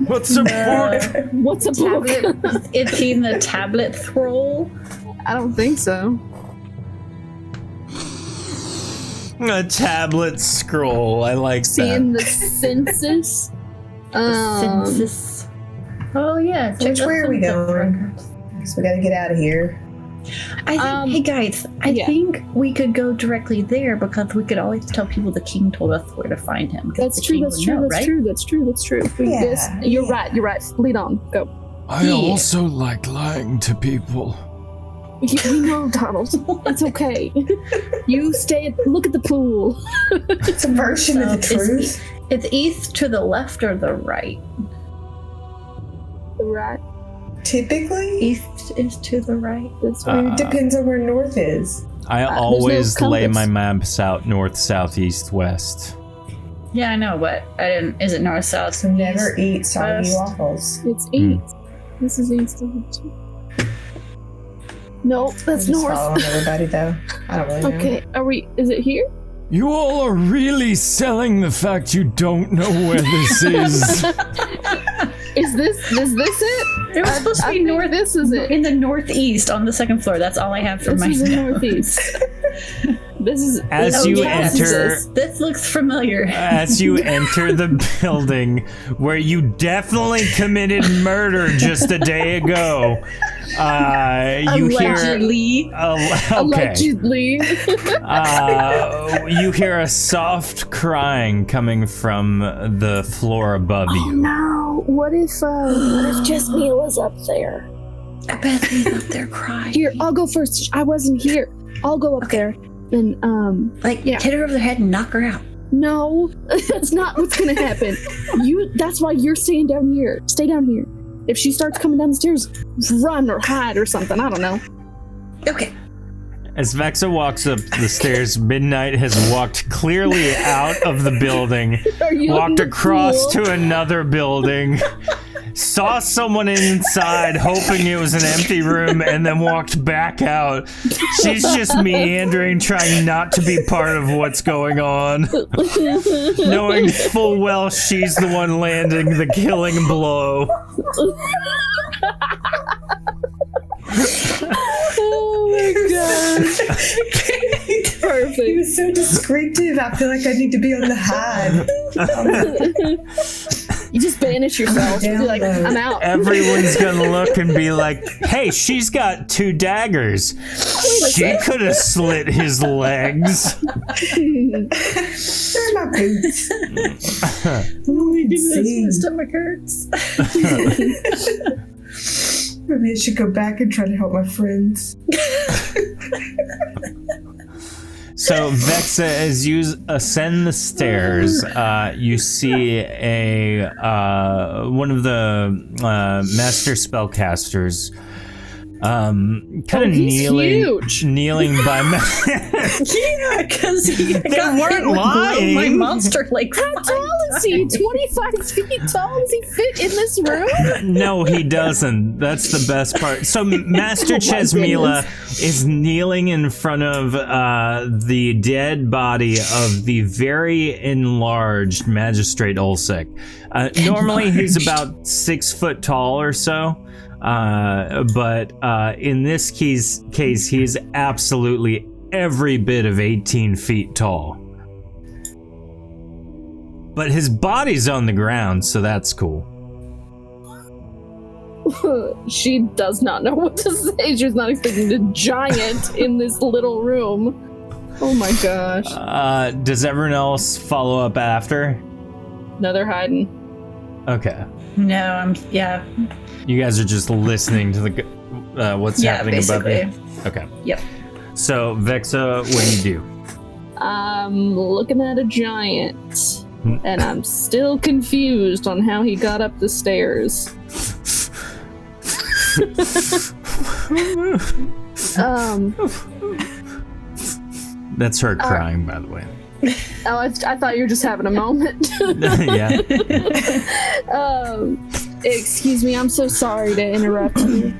What's a book? What's a book? Tablet? Is he in the tablet scroll? I don't think so. A tablet scroll. I like Seeing that. the census. Census. Oh yeah. Which way are we going? So we gotta get out of here. Hey guys, I think we could go directly there because we could always tell people the king told us where to find him. That's true. That's true. That's true. That's true. That's true. You're right. You're right. Lead on. Go. I also like lying to people. We know, Donald. It's okay. You stay. Look at the pool. It's a version of the truth. It's east to the left or the right? The right. Typically, east is to the right. That's right. Depends on where north is. I always lay my maps out north, south, east, west. Yeah, I know, but I didn't. Is it north, south? So never eat soggy waffles. It's east. This is east. No, that's north. Following everybody though. I don't really know. Okay, are we? Is it here? You all are really selling the fact you don't know where this is. Is this it? It was supposed to be north. This is it. In the northeast on the second floor. That's all I have for my This is the northeast. This is as you enter. This looks familiar. As you enter the building where you definitely committed murder just a day ago, you allegedly. Allegedly. you hear a soft crying coming from the floor above you. No! What if Jasmila's up there? I bet he's up there crying. Here, I'll go first. I wasn't here. I'll go up there. And hit her over the head and knock her out. No, that's not what's gonna happen. That's why you're staying down here. Stay down here. If she starts coming down the stairs, run or hide or something. I don't know. Okay. As Vexa walks up the stairs, Midnight has walked clearly out of the building, walked across to another building, saw someone inside hoping it was an empty room, and then walked back out. She's just meandering, trying not to be part of what's going on, knowing full well she's the one landing the killing blow. Oh my god. Perfect. He was so descriptive. I feel like I need to be on the hide. You just banish yourself. Be like, I'm out. Everyone's gonna look and be like, hey, she's got 2 daggers. She could have slit his legs. They're my boots. Oh my goodness, my stomach hurts. Maybe I should go back and try to help my friends. So, Vexa, as you ascend the stairs, you see one of the master spellcasters kind of kneeling by yeah, because he weren't lying. My monster how tall is he? 25 feet tall? Does he fit in this room? No, he doesn't. That's the best part. So Master Chesmila is kneeling in front of the dead body of the very enlarged Magistrate Olsek. Normally he's about 6 foot tall or so. But in this case, he's absolutely every bit of 18 feet tall. But his body's on the ground, so that's cool. She does not know what to say. She's not expecting a giant in this little room. Oh my gosh. Does everyone else follow up after? No, they're hiding. Okay. No, yeah. You guys are just listening to the what's happening basically. above you? Okay. Yep. So, Vexa, what do you do? I'm looking at a giant, and I'm still confused on how he got up the stairs. That's her crying, by the way. Oh, I thought you were just having a moment. Yeah. Excuse me, I'm so sorry to interrupt you.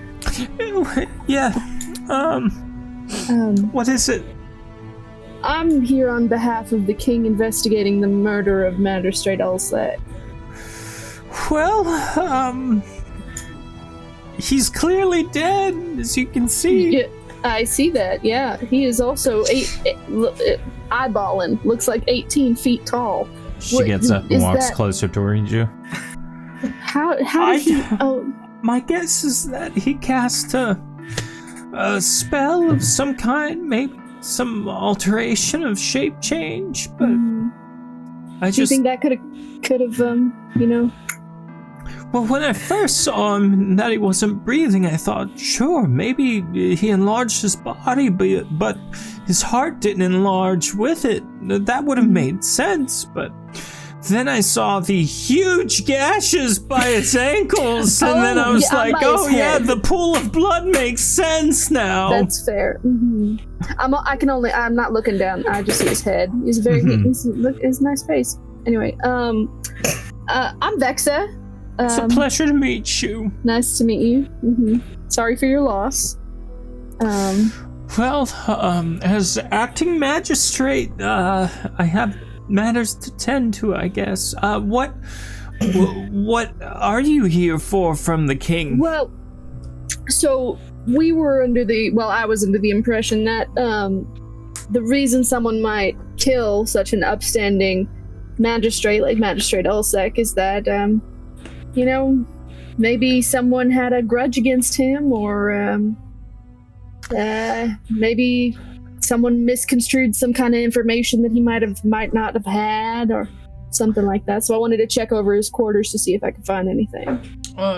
Yeah. What is it? I'm here on behalf of the king investigating the murder of Magistrate Olsek. Well, he's clearly dead, as you can see. Yeah, I see that, yeah. He is also eyeballing. Looks like 18 feet tall. She gets up and walks closer towards you. How did he... Oh, my guess is that he cast a a spell of some kind, maybe some alteration of shape change, but I Do you just... think that could have Well, when I first saw him and that he wasn't breathing, I thought, sure, maybe he enlarged his body, but his heart didn't enlarge with it. That would have made sense, but then I saw the huge gashes by his ankles, and then I was like, oh yeah, the pool of blood makes sense now. That's fair. I'm not looking down. I just see his head. He's his nice face. Anyway, I'm Vexa. It's a pleasure to meet you. Nice to meet you. Sorry for your loss. Well, as acting magistrate, I have matters to tend to, I guess. What are you here for from the king? Well, so we were I was under the impression that the reason someone might kill such an upstanding magistrate like Magistrate Ulsec is that, maybe someone had a grudge against him, or maybe someone misconstrued some kind of information that he might not have had, or something like that. So I wanted to check over his quarters to see if I could find anything.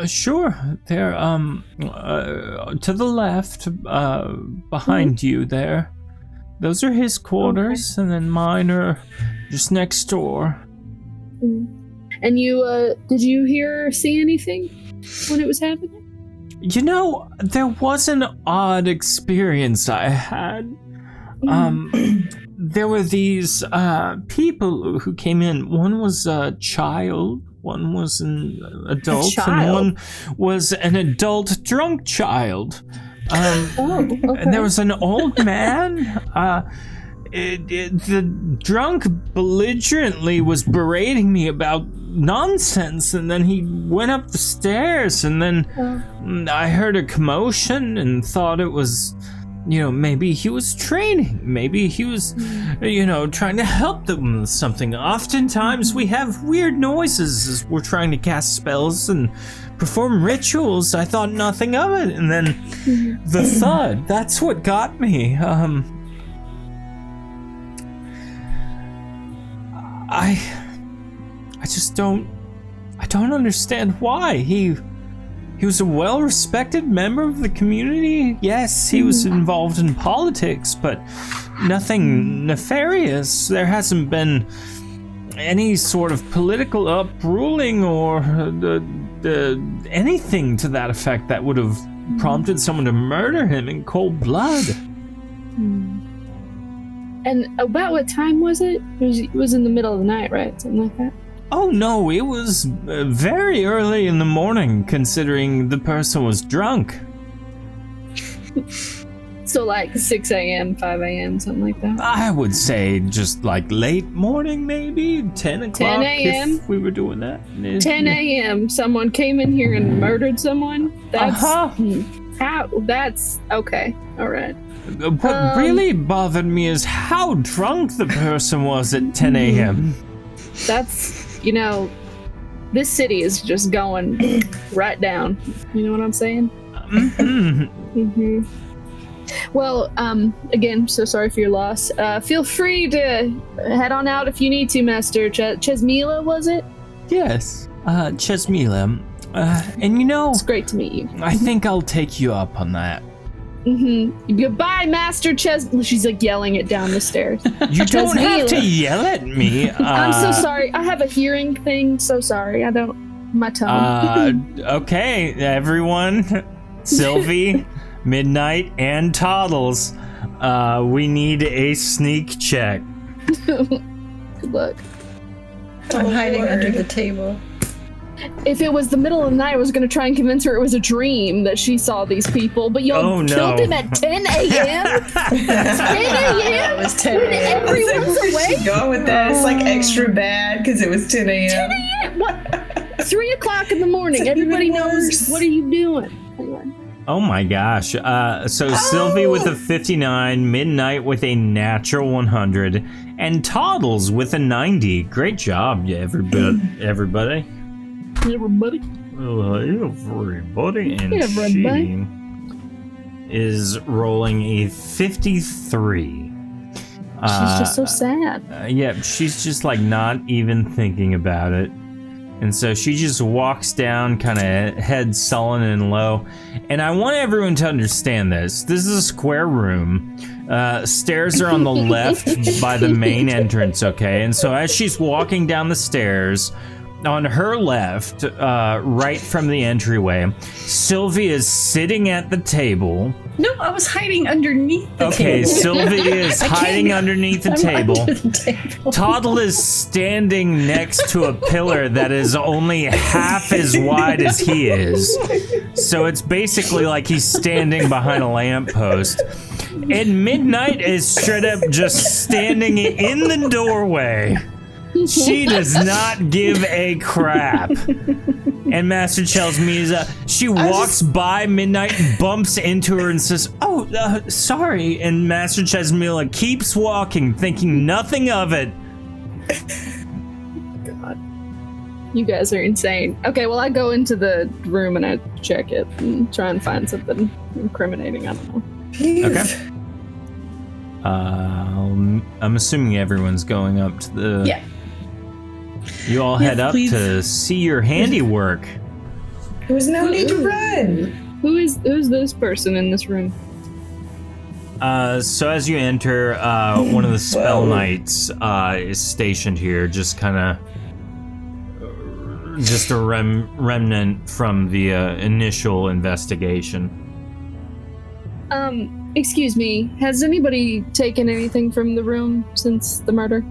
Sure. They're to the left, behind you there. Those are his quarters, and then mine are just next door. And you, did you hear or see anything when it was happening? There was an odd experience I had. There were these people who came in. One was a child, one was an adult, and one was an adult drunk child. Okay. And there was an old man. The drunk belligerently was berating me about nonsense, and then he went up the stairs, and then I heard a commotion and thought it was, maybe he was training, maybe he was, trying to help them with something. Oftentimes we have weird noises as we're trying to cast spells and perform rituals. I thought nothing of it, and then the thud, that's what got me. I don't understand why. He was a well-respected member of the community. Yes, he was involved in politics, but nothing nefarious. There hasn't been any sort of political upruling or anything to that effect that would have prompted someone to murder him in cold blood. And about what time was it? It was in the middle of the night, right? Something like that? Oh no, it was very early in the morning, considering the person was drunk. So like 6 a.m., 5 a.m., something like that? I would say just like late morning, maybe 10 o'clock 10 a.m.? if we were doing that. 10 a.m., someone came in here and murdered someone? That's... That's... Okay, alright. What really bothered me is how drunk the person was at 10 a.m. That's... this city is just going right down. You know what I'm saying? Well, again, so sorry for your loss. Feel free to head on out if you need to, Master Chesmila, was it? Yes, Chesmila. And it's great to meet you. I think I'll take you up on that. Goodbye, Master She's like yelling it down the stairs. You don't have to yell at me. I'm so sorry. I have a hearing thing. So sorry. My tongue. Okay, everyone. Sylvie, Midnight, and Toddles. We need a sneak check. Good luck. I'm hiding under the table. If it was the middle of the night, I was going to try and convince her it was a dream that she saw these people, but y'all killed him at 10 a.m.? 10 a.m.? It was 10 a.m. Everyone's awake? Go with that. It's like extra bad because it was 10 a.m. 10 a.m.? What? 3 o'clock in the morning. Everybody knows. What are you doing? Anyway. Oh my gosh. So Sylvie with a 59, Midnight with a natural 100, and Toddles with a 90. Great job, everybody. Everybody. Well, everybody, and everybody. she is rolling a 53. She's just so sad. Yeah, she's just like not even thinking about it. And so she just walks down, kind of head sullen and low. And I want everyone to understand this. This is a square room. Stairs are on the left by the main entrance, okay? And so as she's walking down the stairs, on her left, right from the entryway, Sylvia is sitting at the table. No, I was hiding underneath the table. Okay, Sylvia is hiding underneath the table. Under the table. Toddle is standing next to a pillar that is only half as wide as he is. So it's basically like he's standing behind a lamppost. And Midnight is straight up just standing in the doorway. She does not give a crap. And Master tells me she walks by Midnight, bumps into her, and says, "Oh, sorry." And Master Chesmila keeps walking, thinking nothing of it. God, you guys are insane. Okay, well, I go into the room and I check it and try and find something incriminating. I don't know. Okay. I'm assuming everyone's going up to the. Yeah. You all head up to see your handiwork. There's no need to run. Who's this person in this room? So as you enter, one of the spell knights is stationed here, just kind of, just a remnant from the initial investigation. Excuse me, has anybody taken anything from the room since the murder?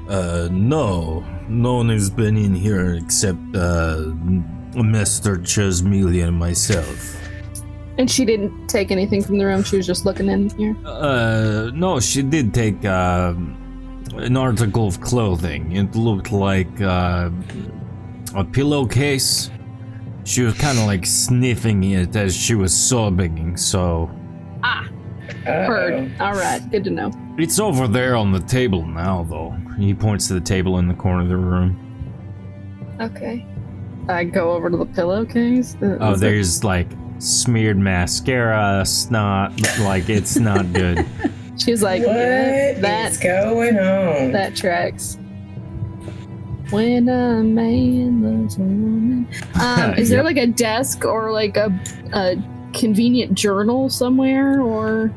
No. No one has been in here except, Mr. Chesmila and myself. And she didn't take anything from the room, she was just looking in here? No, she did take, an article of clothing. It looked like, a pillowcase. She was kind of like sniffing it as she was sobbing, so... Heard. Alright, good to know. It's over there on the table now, though. He points to the table in the corner of the room. Okay. I go over to the pillowcase. There's like smeared mascara, snot, like it's not good. She's like, What yeah, is going on? that tracks. When a man loves a woman. Is there like a desk or like a convenient journal somewhere, or?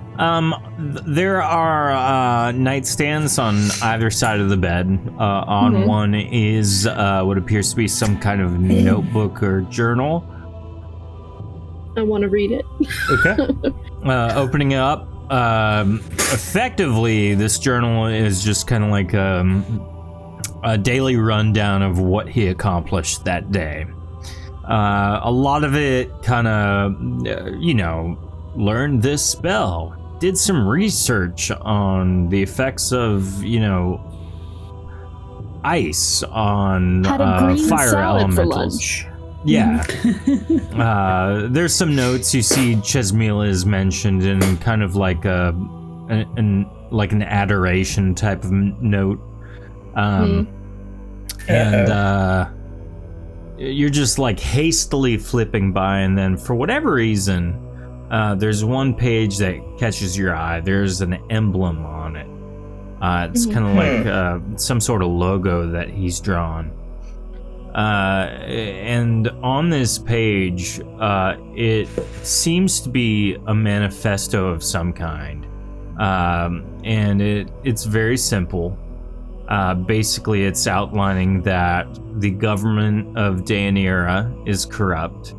There are nightstands on either side of the bed. On one is what appears to be some kind of notebook or journal. I want to read it. Okay. Opening it up, effectively, this journal is just kind of like a daily rundown of what he accomplished that day. A lot of it kind of, learned this spell, did some research on the effects of, ice on Had a green fire salad elementals. for lunch. Yeah. There's some notes you see Chesmila is mentioned in kind of like an adoration type of note. And you're just like hastily flipping by, and then for whatever reason, there's one page that catches your eye. There's an emblem on it. It's kind of like some sort of logo that he's drawn. And on this page, it seems to be a manifesto of some kind. And it's very simple. Basically, it's outlining that the government of Deianira is corrupt,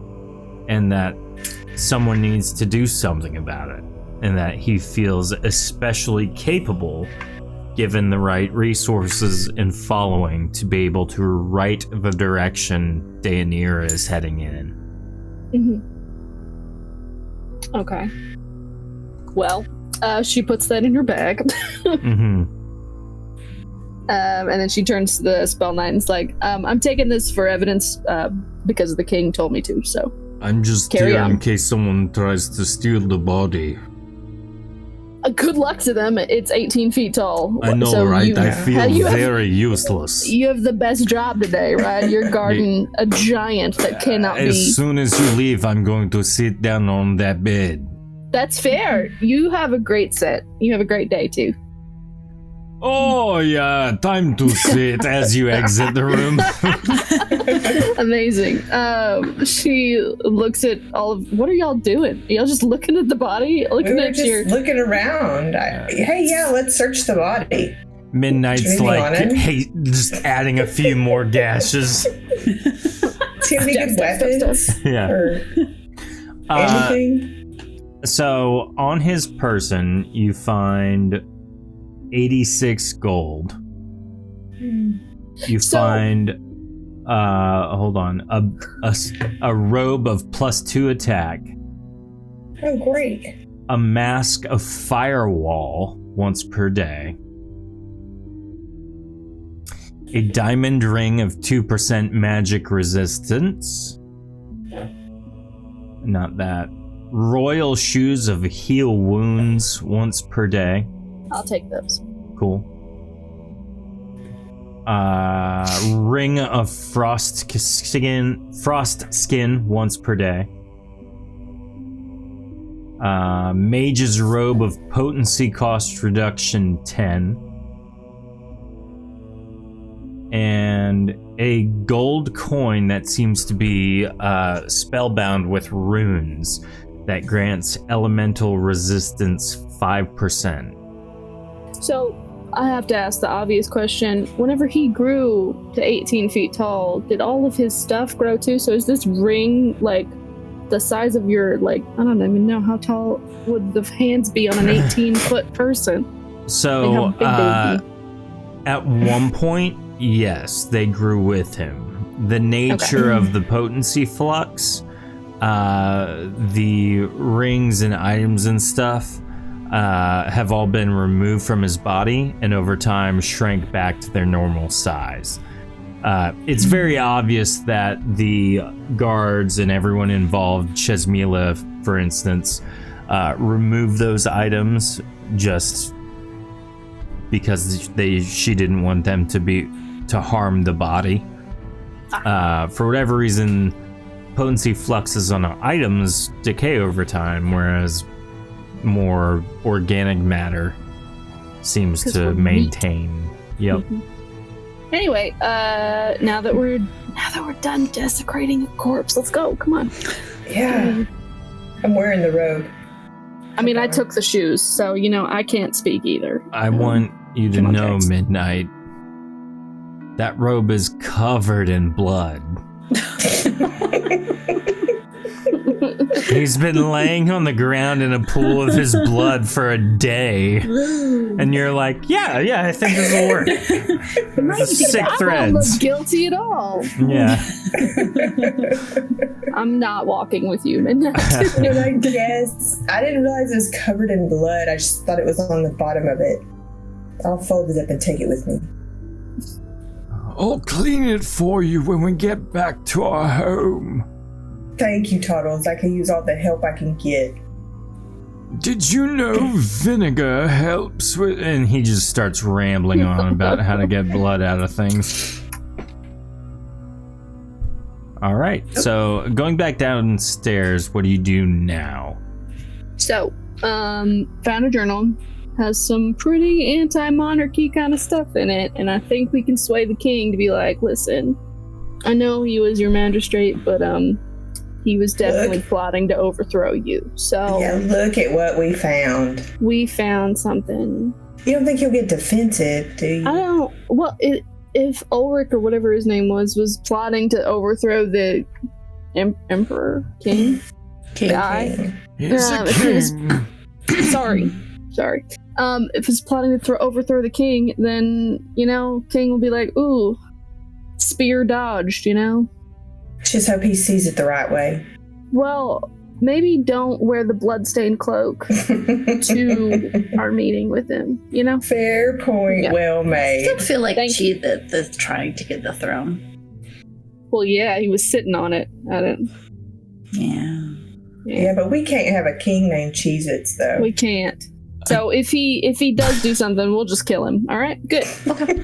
and that someone needs to do something about it, and that he feels especially capable, given the right resources and following, to be able to right the direction Deianira is heading in. Okay. Well, she puts that in her bag. And then she turns to the spell knight and is like, I'm taking this for evidence because the king told me to, so. I'm just Carry here on. in case someone tries to steal the body. Good luck to them. It's 18 feet tall. I know, so right? I feel you very useless. You have the best job today, right? You're guarding a giant that cannot be. As soon as you leave, I'm going to sit down on that bed. That's fair. You have a great set. You have a great day, too. Oh, yeah, time to sit as you exit the room. Amazing. She looks at all of. What are y'all doing? Y'all just looking at the body? We were just looking around. Let's search the body. Midnight's like, hey, just adding a few more gashes. See any good weapons? Yeah. Or anything? So on his person, you find 86 gold. You find hold on, a robe of +2 attack. Oh, great. A mask of firewall once per day. A diamond ring of 2% magic resistance. Not that. Royal shoes of heal wounds once per day. I'll take those. Cool. Ring of frost skin once per day. Mage's robe of potency cost reduction 10. And a gold coin that seems to be spellbound with runes that grants elemental resistance 5%. So, I have to ask the obvious question. Whenever he grew to 18 feet tall, did all of his stuff grow too? So is this ring, like, the size of your, like, I don't even know, how tall would the hands be on an 18-foot person? So, at one point, yes, they grew with him. The nature of the potency flux, the rings and items and stuff, have all been removed from his body and over time shrank back to their normal size. It's very obvious that the guards and everyone involved, Chesmila, for instance, removed those items just because she didn't want them to harm the body. For whatever reason, potency fluxes on items decay over time, whereas more organic matter seems to maintain. Yep. Mm-hmm. Anyway, now that we're done desecrating a corpse, let's go. Come on. Yeah. I'm wearing the robe. I mean, I took the shoes, so I can't speak either. I want you to know, Jax. Midnight, that robe is covered in blood. He's been laying on the ground in a pool of his blood for a day. And you're like, yeah, I think this will work. Sick I don't threads. look guilty at all. Yeah. I'm not walking with you, Midnight. And I guess I didn't realize it was covered in blood. I just thought it was on the bottom of it. I'll fold it up and take it with me. I'll clean it for you when we get back to our home. Thank you, Toddles. I can use all the help I can get. Did you know vinegar helps with... And he just starts rambling on about how to get blood out of things. All right. So going back downstairs, what do you do now? So, found a journal. Has some pretty anti-monarchy kind of stuff in it, and I think we can sway the king to be like, listen, I know he was your magistrate, but he was definitely plotting to overthrow you. So yeah, look at what we found. We found something. You don't think he'll get defensive, do you? I don't. Well, if Ulrich or whatever his name was plotting to overthrow the emperor, king, guy. He's a king. Sorry. If he's plotting to overthrow the king, then, king will be like, ooh, spear dodged, Just hope he sees it the right way. Well, maybe don't wear the bloodstained cloak to our meeting with him, Fair point, Yeah. well I made. still feel like Thank she the trying to get the throne. Well, yeah, he was sitting on it. I didn't. Yeah. Yeah, but we can't have a king named Cheez-Its, though. We can't. So if he does do something, we'll just kill him. All right, good. Okay.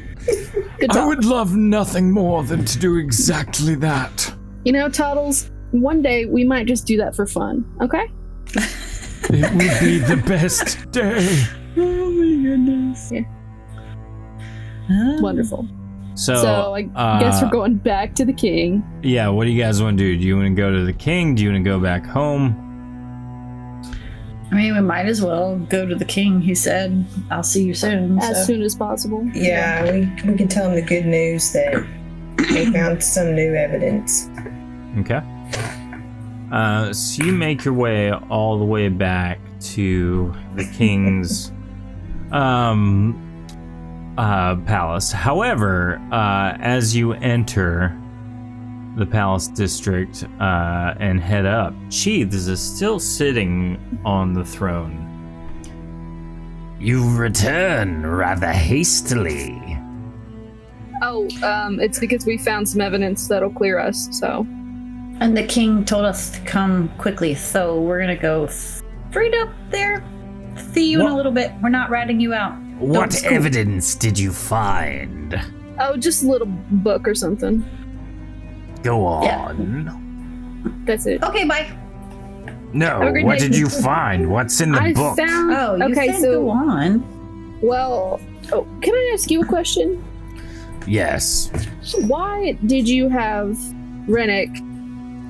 Good I talk. would love nothing more than to do exactly that. You know, Toddles, one day we might just do that for fun. Okay? It would be the best day. Oh my goodness. Yeah. Ah. Wonderful. So, So I guess we're going back to the king. Yeah, what do you guys want to do? Do you want to go to the king? Do you want to go back home? I mean, we might as well go to the king. He said, I'll see you soon. As soon as possible. Yeah, we can tell him the good news that we found some new evidence. Okay. So you make your way all the way back to the king's palace. However, as you enter the palace district and head up, Sheaths is still sitting on the throne. You return rather hastily. Oh, it's because we found some evidence that'll clear us, so. And the king told us to come quickly, so we're gonna go straight up there. See you in a little bit. We're not ratting you out. What scoop. evidence did you find? Oh, just a little book or something. Go Yeah. on. That's it. Okay, bye. No, Have a great what day. did you find? What's in the I book? found. Oh, you okay, said so go on. well, can I ask you a question? Yes. Why did you have Rennick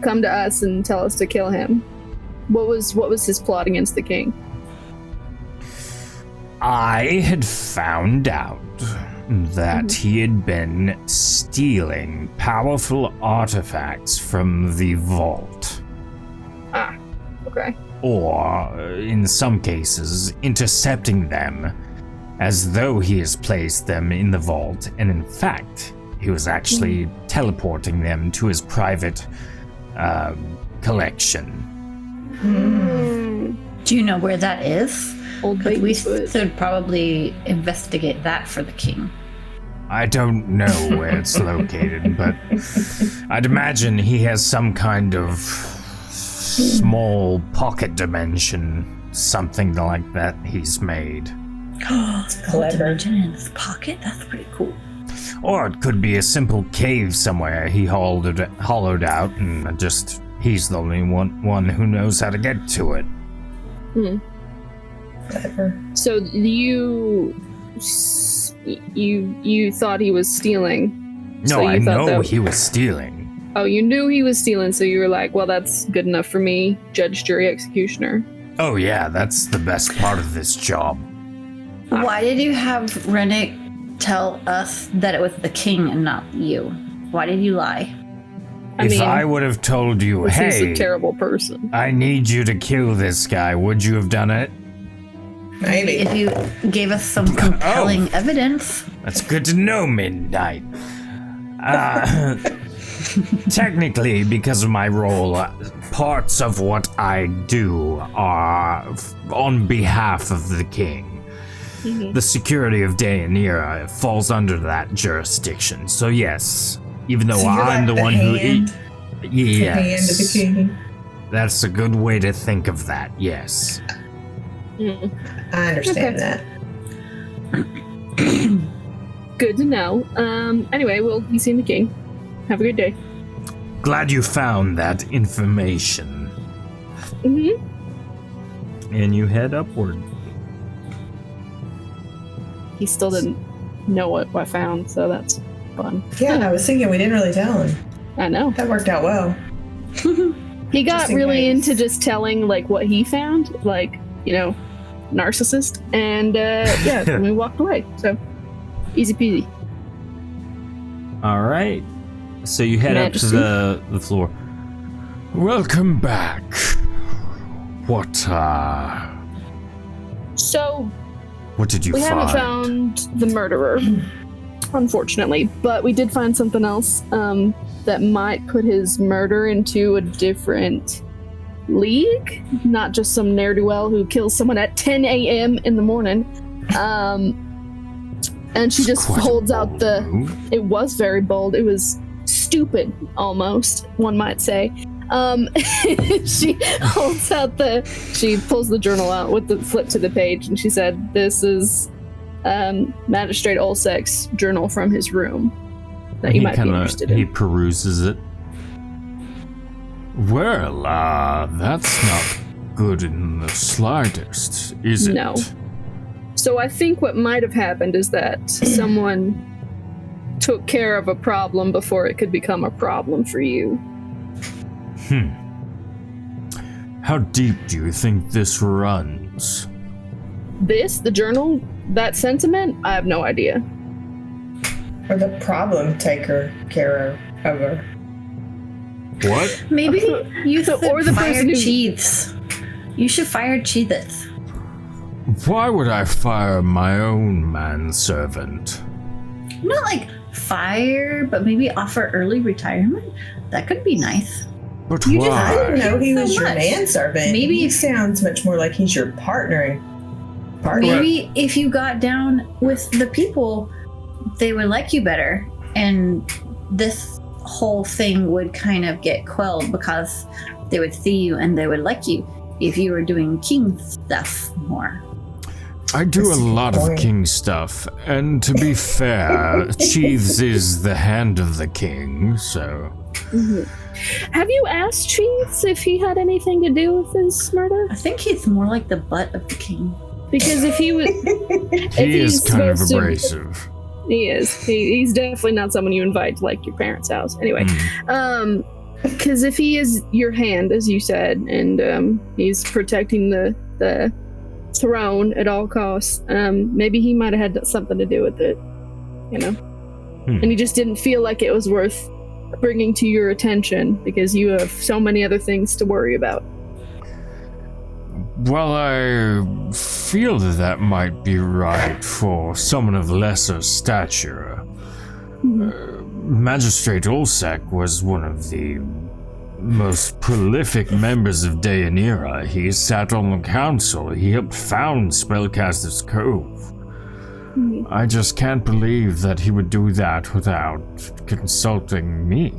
come to us and tell us to kill him? What was his plot against the king? I had found out that he had been stealing powerful artifacts from the vault. Okay. Or, in some cases, intercepting them as though he has placed them in the vault, and in fact, he was actually teleporting them to his private collection. Do you know where that is? Old 'Cause we Bigfoot. should probably investigate that for the king. I don't know where it's located, but I'd imagine he has some kind of small pocket dimension, something like that he's made. Clever. Dimension in his pocket? That's pretty cool. Or it could be a simple cave somewhere he hollowed out, and just he's the only one who knows how to get to it. Clever. So you thought he was stealing? No, So you I thought know that- he was stealing. Oh, you knew he was stealing, so you were like, well, that's good enough for me, judge, jury, executioner. Oh yeah, that's the best part of this job. Why did you have Rennick tell us that it was the king and not you? Why did you lie? If I would have told you, he's hey, a terrible person. I need you to kill this guy, would you have done it? Maybe. If you gave us some compelling evidence. That's good to know, Midnight. Technically, because of my role, parts of what I do are on behalf of the king. The security of Deianira falls under that jurisdiction. So yes, even though So you're I'm like the one hand? who... The hand of the Yes. king. That's a good way to think of that, yes. I understand that. Good to know. Anyway, we'll be seeing the king. Have a good day. Glad you found that information. And you head upward. He still didn't know what I found, so that's fun. Yeah, I was thinking we didn't really tell him. I know. That worked out well. He got Just in really case. into just telling like what he found, like, you know, narcissist, and yeah, and we walked away. So easy peasy. All right. So you head Majesty. up to the floor. Welcome back. What So What did you we find? haven't found the murderer, unfortunately, but we did find something else that might put his murder into a different league, not just some ne'er-do-well who kills someone at 10 a.m. in the morning. And she just Quite a holds out bold the... move. It was very bold. It was stupid, almost, one might say. She holds out she pulls the journal out with the flip to the page, and she said, "This is Magistrate Olsek's journal from his room that you might be interested in." He peruses it. Well, that's not good in the slightest, is it? No. So I think what might have happened is that someone took care of a problem before it could become a problem for you. How deep do you think this runs? The journal, that sentiment, I have no idea. Or the problem taker care of her. What? Maybe you or the fire person who- Cheats. You should fire Cheeteth. Why would I fire my own manservant? Not like fire, but maybe offer early retirement. That could be nice. But You just- I didn't why? know he was So your much. manservant. Maybe he if- sounds much more like he's your partner. Maybe if you got down with the people, they would like you better, and this whole thing would kind of get quelled because they would see you and they would like you if you were doing king stuff more. I do That's a a good lot of point. king stuff, and to be fair, Cheese is the hand of the king, so... Have you asked Cheats if he had anything to do with this murder? I think he's more like the butt of the king. Because if he was, He is kind of supposed to- abrasive. he is. He's definitely not someone you invite to like your parents' house. Anyway, because if he is your hand, as you said, and he's protecting the throne at all costs, maybe he might have had something to do with it, you know. And he just didn't feel like it was worth bringing to your attention because you have so many other things to worry about. Well, I feel that might be right for someone of lesser stature. Magistrate Olsek was one of the most prolific members of Deianira. He sat on the council. He helped found Spellcaster's Cove. I just can't believe that he would do that without consulting me.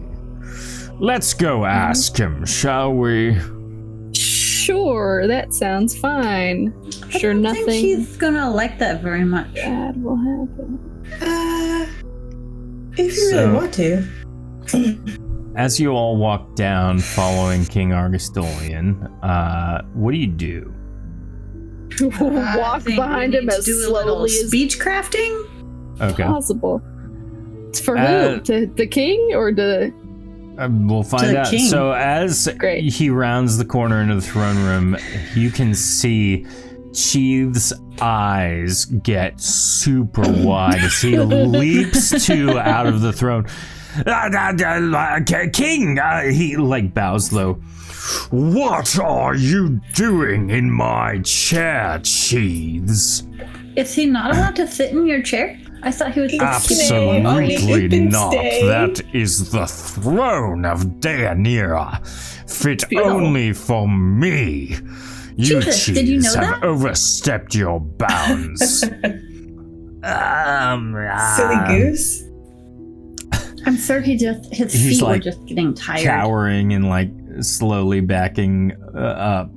Let's go ask him, shall we? Sure, that sounds fine. Sure, I think nothing he's gonna like that very much. bad will happen. If you So- really want to. As you all walk down following King Argostolian, what do you do? I Walk think behind we him need to as do a little slowly as speech crafting. Okay. possible. It's for Uh, who? To the king or to? We'll find the out. king. So as Great. he rounds the corner into the throne room, you can see Cheeth's eyes get super wide as he leaps out of the throne. King! He like bows low. What are you doing in my chair, Cheese? Is he not allowed to sit in your chair? I thought he was. Absolutely Stay. not. Stay. That is the throne of Deianira, fit Beautiful. only for me. You Jesus, did you Cheese know have that? overstepped your bounds. Silly goose. I'm sure his He's feet were like just getting tired. cowering and like slowly backing up.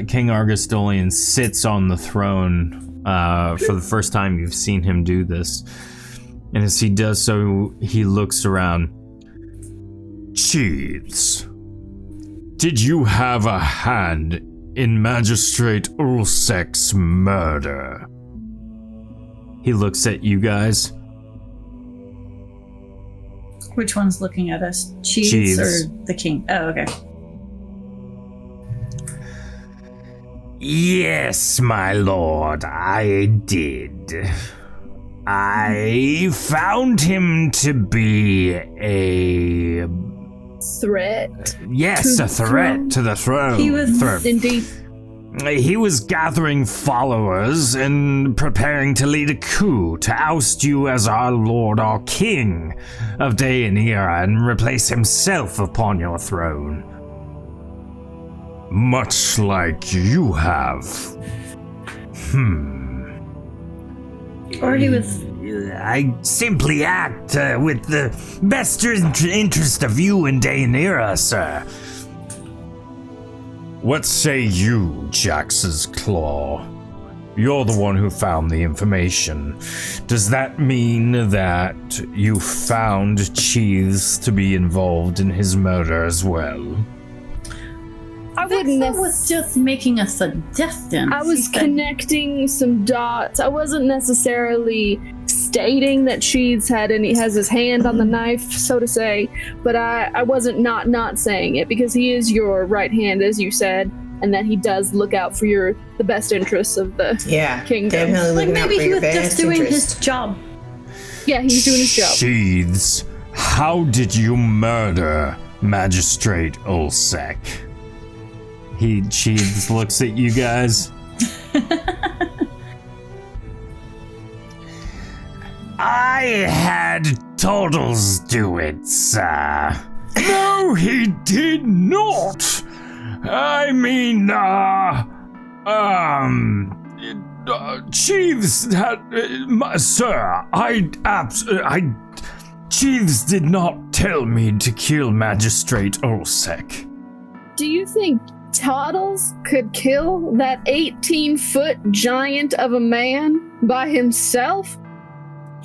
King Argostolian sits on the throne for the first time you've seen him do this. And as he does so, he looks around. Cheese, did you have a hand in Magistrate Ulsek's murder? He looks at you guys. Which one's looking at us? Cheese Cheese. or the king? Oh, okay. Yes, my lord, I did. I found him to be a... Threat. Yes, To a the threat throne? to the throne. He was- Indeed. He was gathering followers and preparing to lead a coup to oust you as our lord, our king of Deianira, and replace himself upon your throne. Much like you have. Or he was I simply act with the best interest of you and Deianira, sir. What say you, Jax's Claw? You're the one who found the information. Does that mean that you found Cheese to be involved in his murder as well? I wouldn't Vexa was just making a suggestion. I was connecting some dots. I wasn't necessarily stating that Sheeds has his hand on the knife, so to say, but I wasn't not saying it because he is your right hand, as you said, and that he does look out for the best interests of the kingdom. Definitely Like looking out maybe for he your was just best doing interest. his job. Yeah, he's doing his job. Sheaths, how did you murder Magistrate Ulsec? Sheeds looks at you guys. I had Totals do it, sir. No, he did not. I mean, Cheese had, sir, Cheese did not tell me to kill Magistrate Ulsec. Do you think Toddles could kill that 18-foot giant of a man by himself?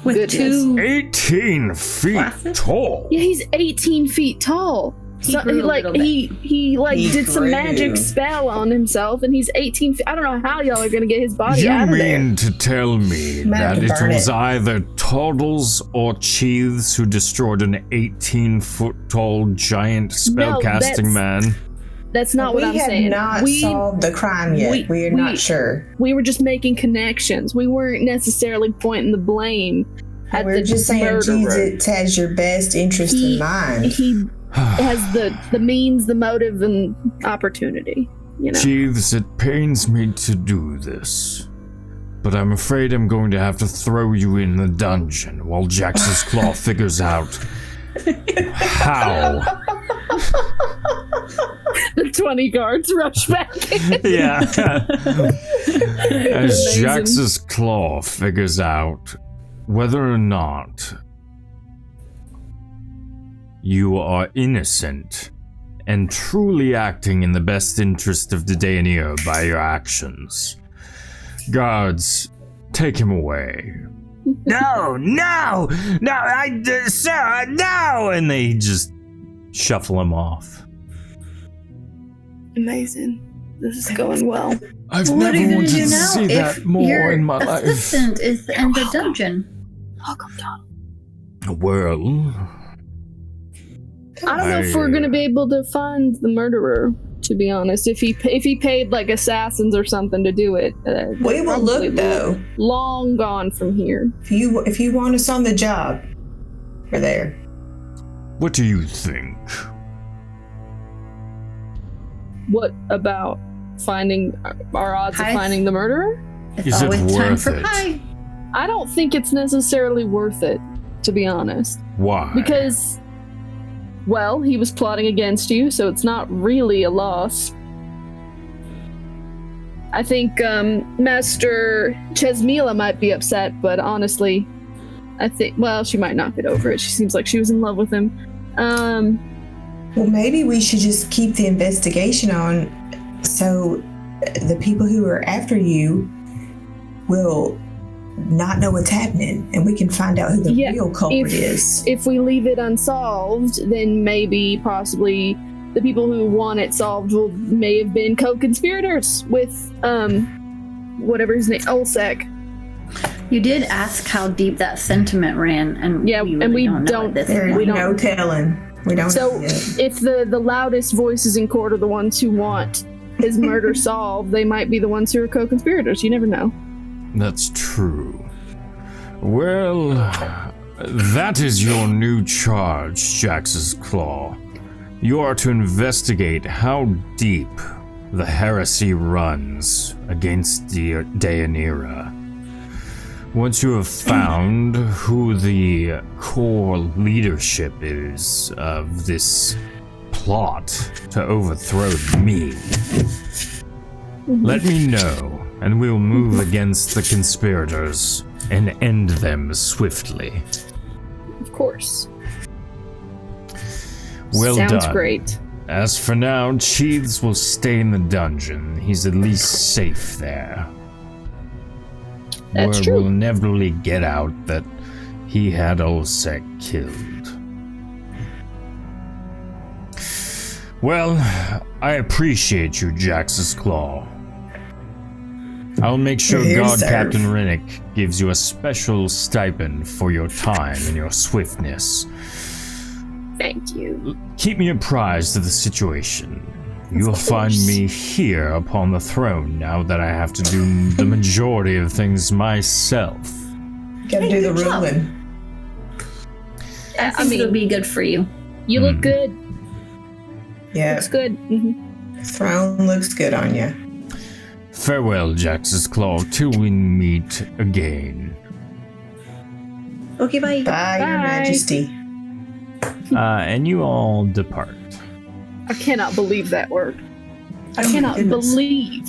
With Goodness. 2 18 feet Glasses? tall. Yeah, he's 18 feet tall. He grew a little bit. He did some grew. magic spell on himself, and he's 18 feet. I don't know how y'all are gonna get his body You out of there. mean to tell me Might have that to it burn was it. either Toddles or Cheese who destroyed an 18-foot tall giant spellcasting man? That's not what I'm We saying. have not solved the crime yet. We are not sure. We were just making connections. We weren't necessarily pointing the blame at We're the just saying murderer. Jesus has your best interest in mind. He has the means, the motive, and opportunity. You know. Cheese, it pains me to do this, but I'm afraid I'm going to have to throw you in the dungeon while Jax's Claw figures out how. The 20 guards rush back in. Yeah. As Amazing. Jax's Claw figures out whether or not you are innocent and truly acting in the best interest of the Deianir by your actions. Guards, take him away. No, sir, no! And they just shuffle him off. Amazing. This is going well. I've What are you never gonna wanted do to now see if that more your in my life. assistant is in the dungeon? Welcome, Todd. Well, I don't know if we're gonna be able to find the murderer. To be honest, if he paid like assassins or something to do it, We will probably look though. long gone from here. If you want us on the job, we're there. what do you think? What about finding our odds Pies? of finding the murderer? It's Is it always time worth for it? pie. I don't think it's necessarily worth it, to be honest. Why? Because, well, he was plotting against you, so it's not really a loss. I think Master Chesmila might be upset, but honestly, I think, well, she might not get over it. She seems like she was in love with him. Well, maybe we should just keep the investigation on so the people who are after you will not know what's happening and we can find out who the Yeah, real culprit is. If we leave it unsolved, then maybe, possibly, the people who want it solved may have been co-conspirators with, whatever his name, Ulsec. You did ask how deep that sentiment ran, and Yeah, we really and we don't know don't- at this There's we point. don't- no telling. We don't So, know yet. if the loudest voices in court are the ones who want his murder solved, they might be the ones who are co-conspirators. You never know. That's true. Well, that is your new charge, Jax's Claw. You are to investigate how deep the heresy runs against the Deianira. Once you have found who the core leadership is of this plot to overthrow me, let me know, and we'll move against the conspirators and end them swiftly. Of course. Well Sounds done. great. As for now, Cheese will stay in the dungeon. He's at least safe there. That's Word true. will inevitably get out that he had Olsek killed. Well, I appreciate you, Jax's Claw. I'll make sure Here, God sir. Captain Rennick gives you a special stipend for your time and your swiftness. Thank you. Keep me apprised of the situation. You'll find course. me here upon the throne now that I have to do the majority of things myself. Gotta do the good job. ruling. I think it'll be good for you. You look good. Yeah, Looks good. throne looks good on you. Farewell, Jax's Claw, till we meet again. Okay, bye. Bye, Your Bye. Majesty. And you all depart. I cannot believe that word. I Oh my cannot goodness. believe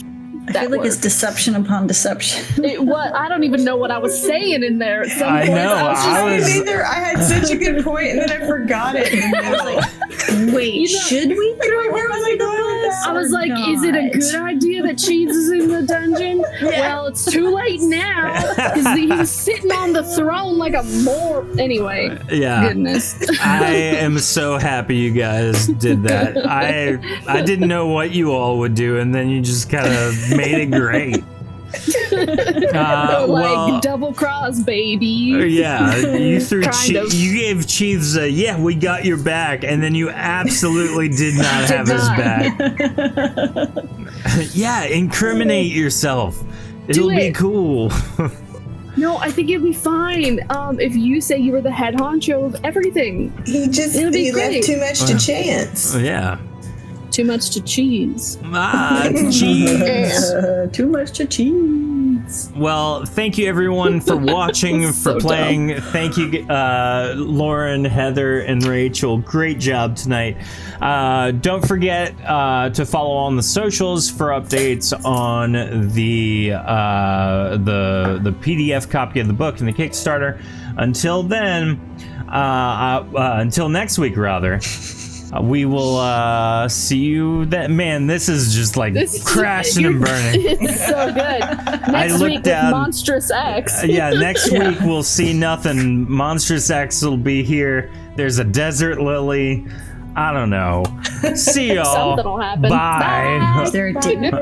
I that feel like word. it's deception upon deception. What? I don't even know what I was saying in there at some I point. know, I was- Neither. I had such a good point, and then I forgot it. In the middle. Wait, You know- should we Like, wait, where was I going with that? I was like, is it a good idea that Cheese is in the dungeon? Well, it's too late now because he's sitting on the throne like a more. Anyway, Yeah. goodness. I am so happy you guys did that. I didn't know what you all would do, and then you just kind of made it great. Like Well, double cross, baby. yeah, you threw Kind of. you gave Cheese a yeah, we got your back, and then you absolutely did not Did have his not. back. Yeah, incriminate yourself. It'll be it. cool. No, I think it'd be fine. If you say you were the head honcho of everything, He just It'll be he left great. too much to chance. Yeah. too much to cheese. Cheese. Too much to cheese. Well, thank you everyone for watching, for So playing. Thank you, Lauren, Heather, and Rachel. Great job tonight. Don't forget to follow on the socials for updates on the PDF copy of the book and the Kickstarter. Until then, until next week, rather. We will see you then. Man, this is just like crashing and burning. It's so good. Next looked week with down- Monstrous X. Yeah, next week we'll see nothing. Monstrous X will be here. There's a desert lily. I don't know. See y'all. Something will happen. Bye. Is there a date?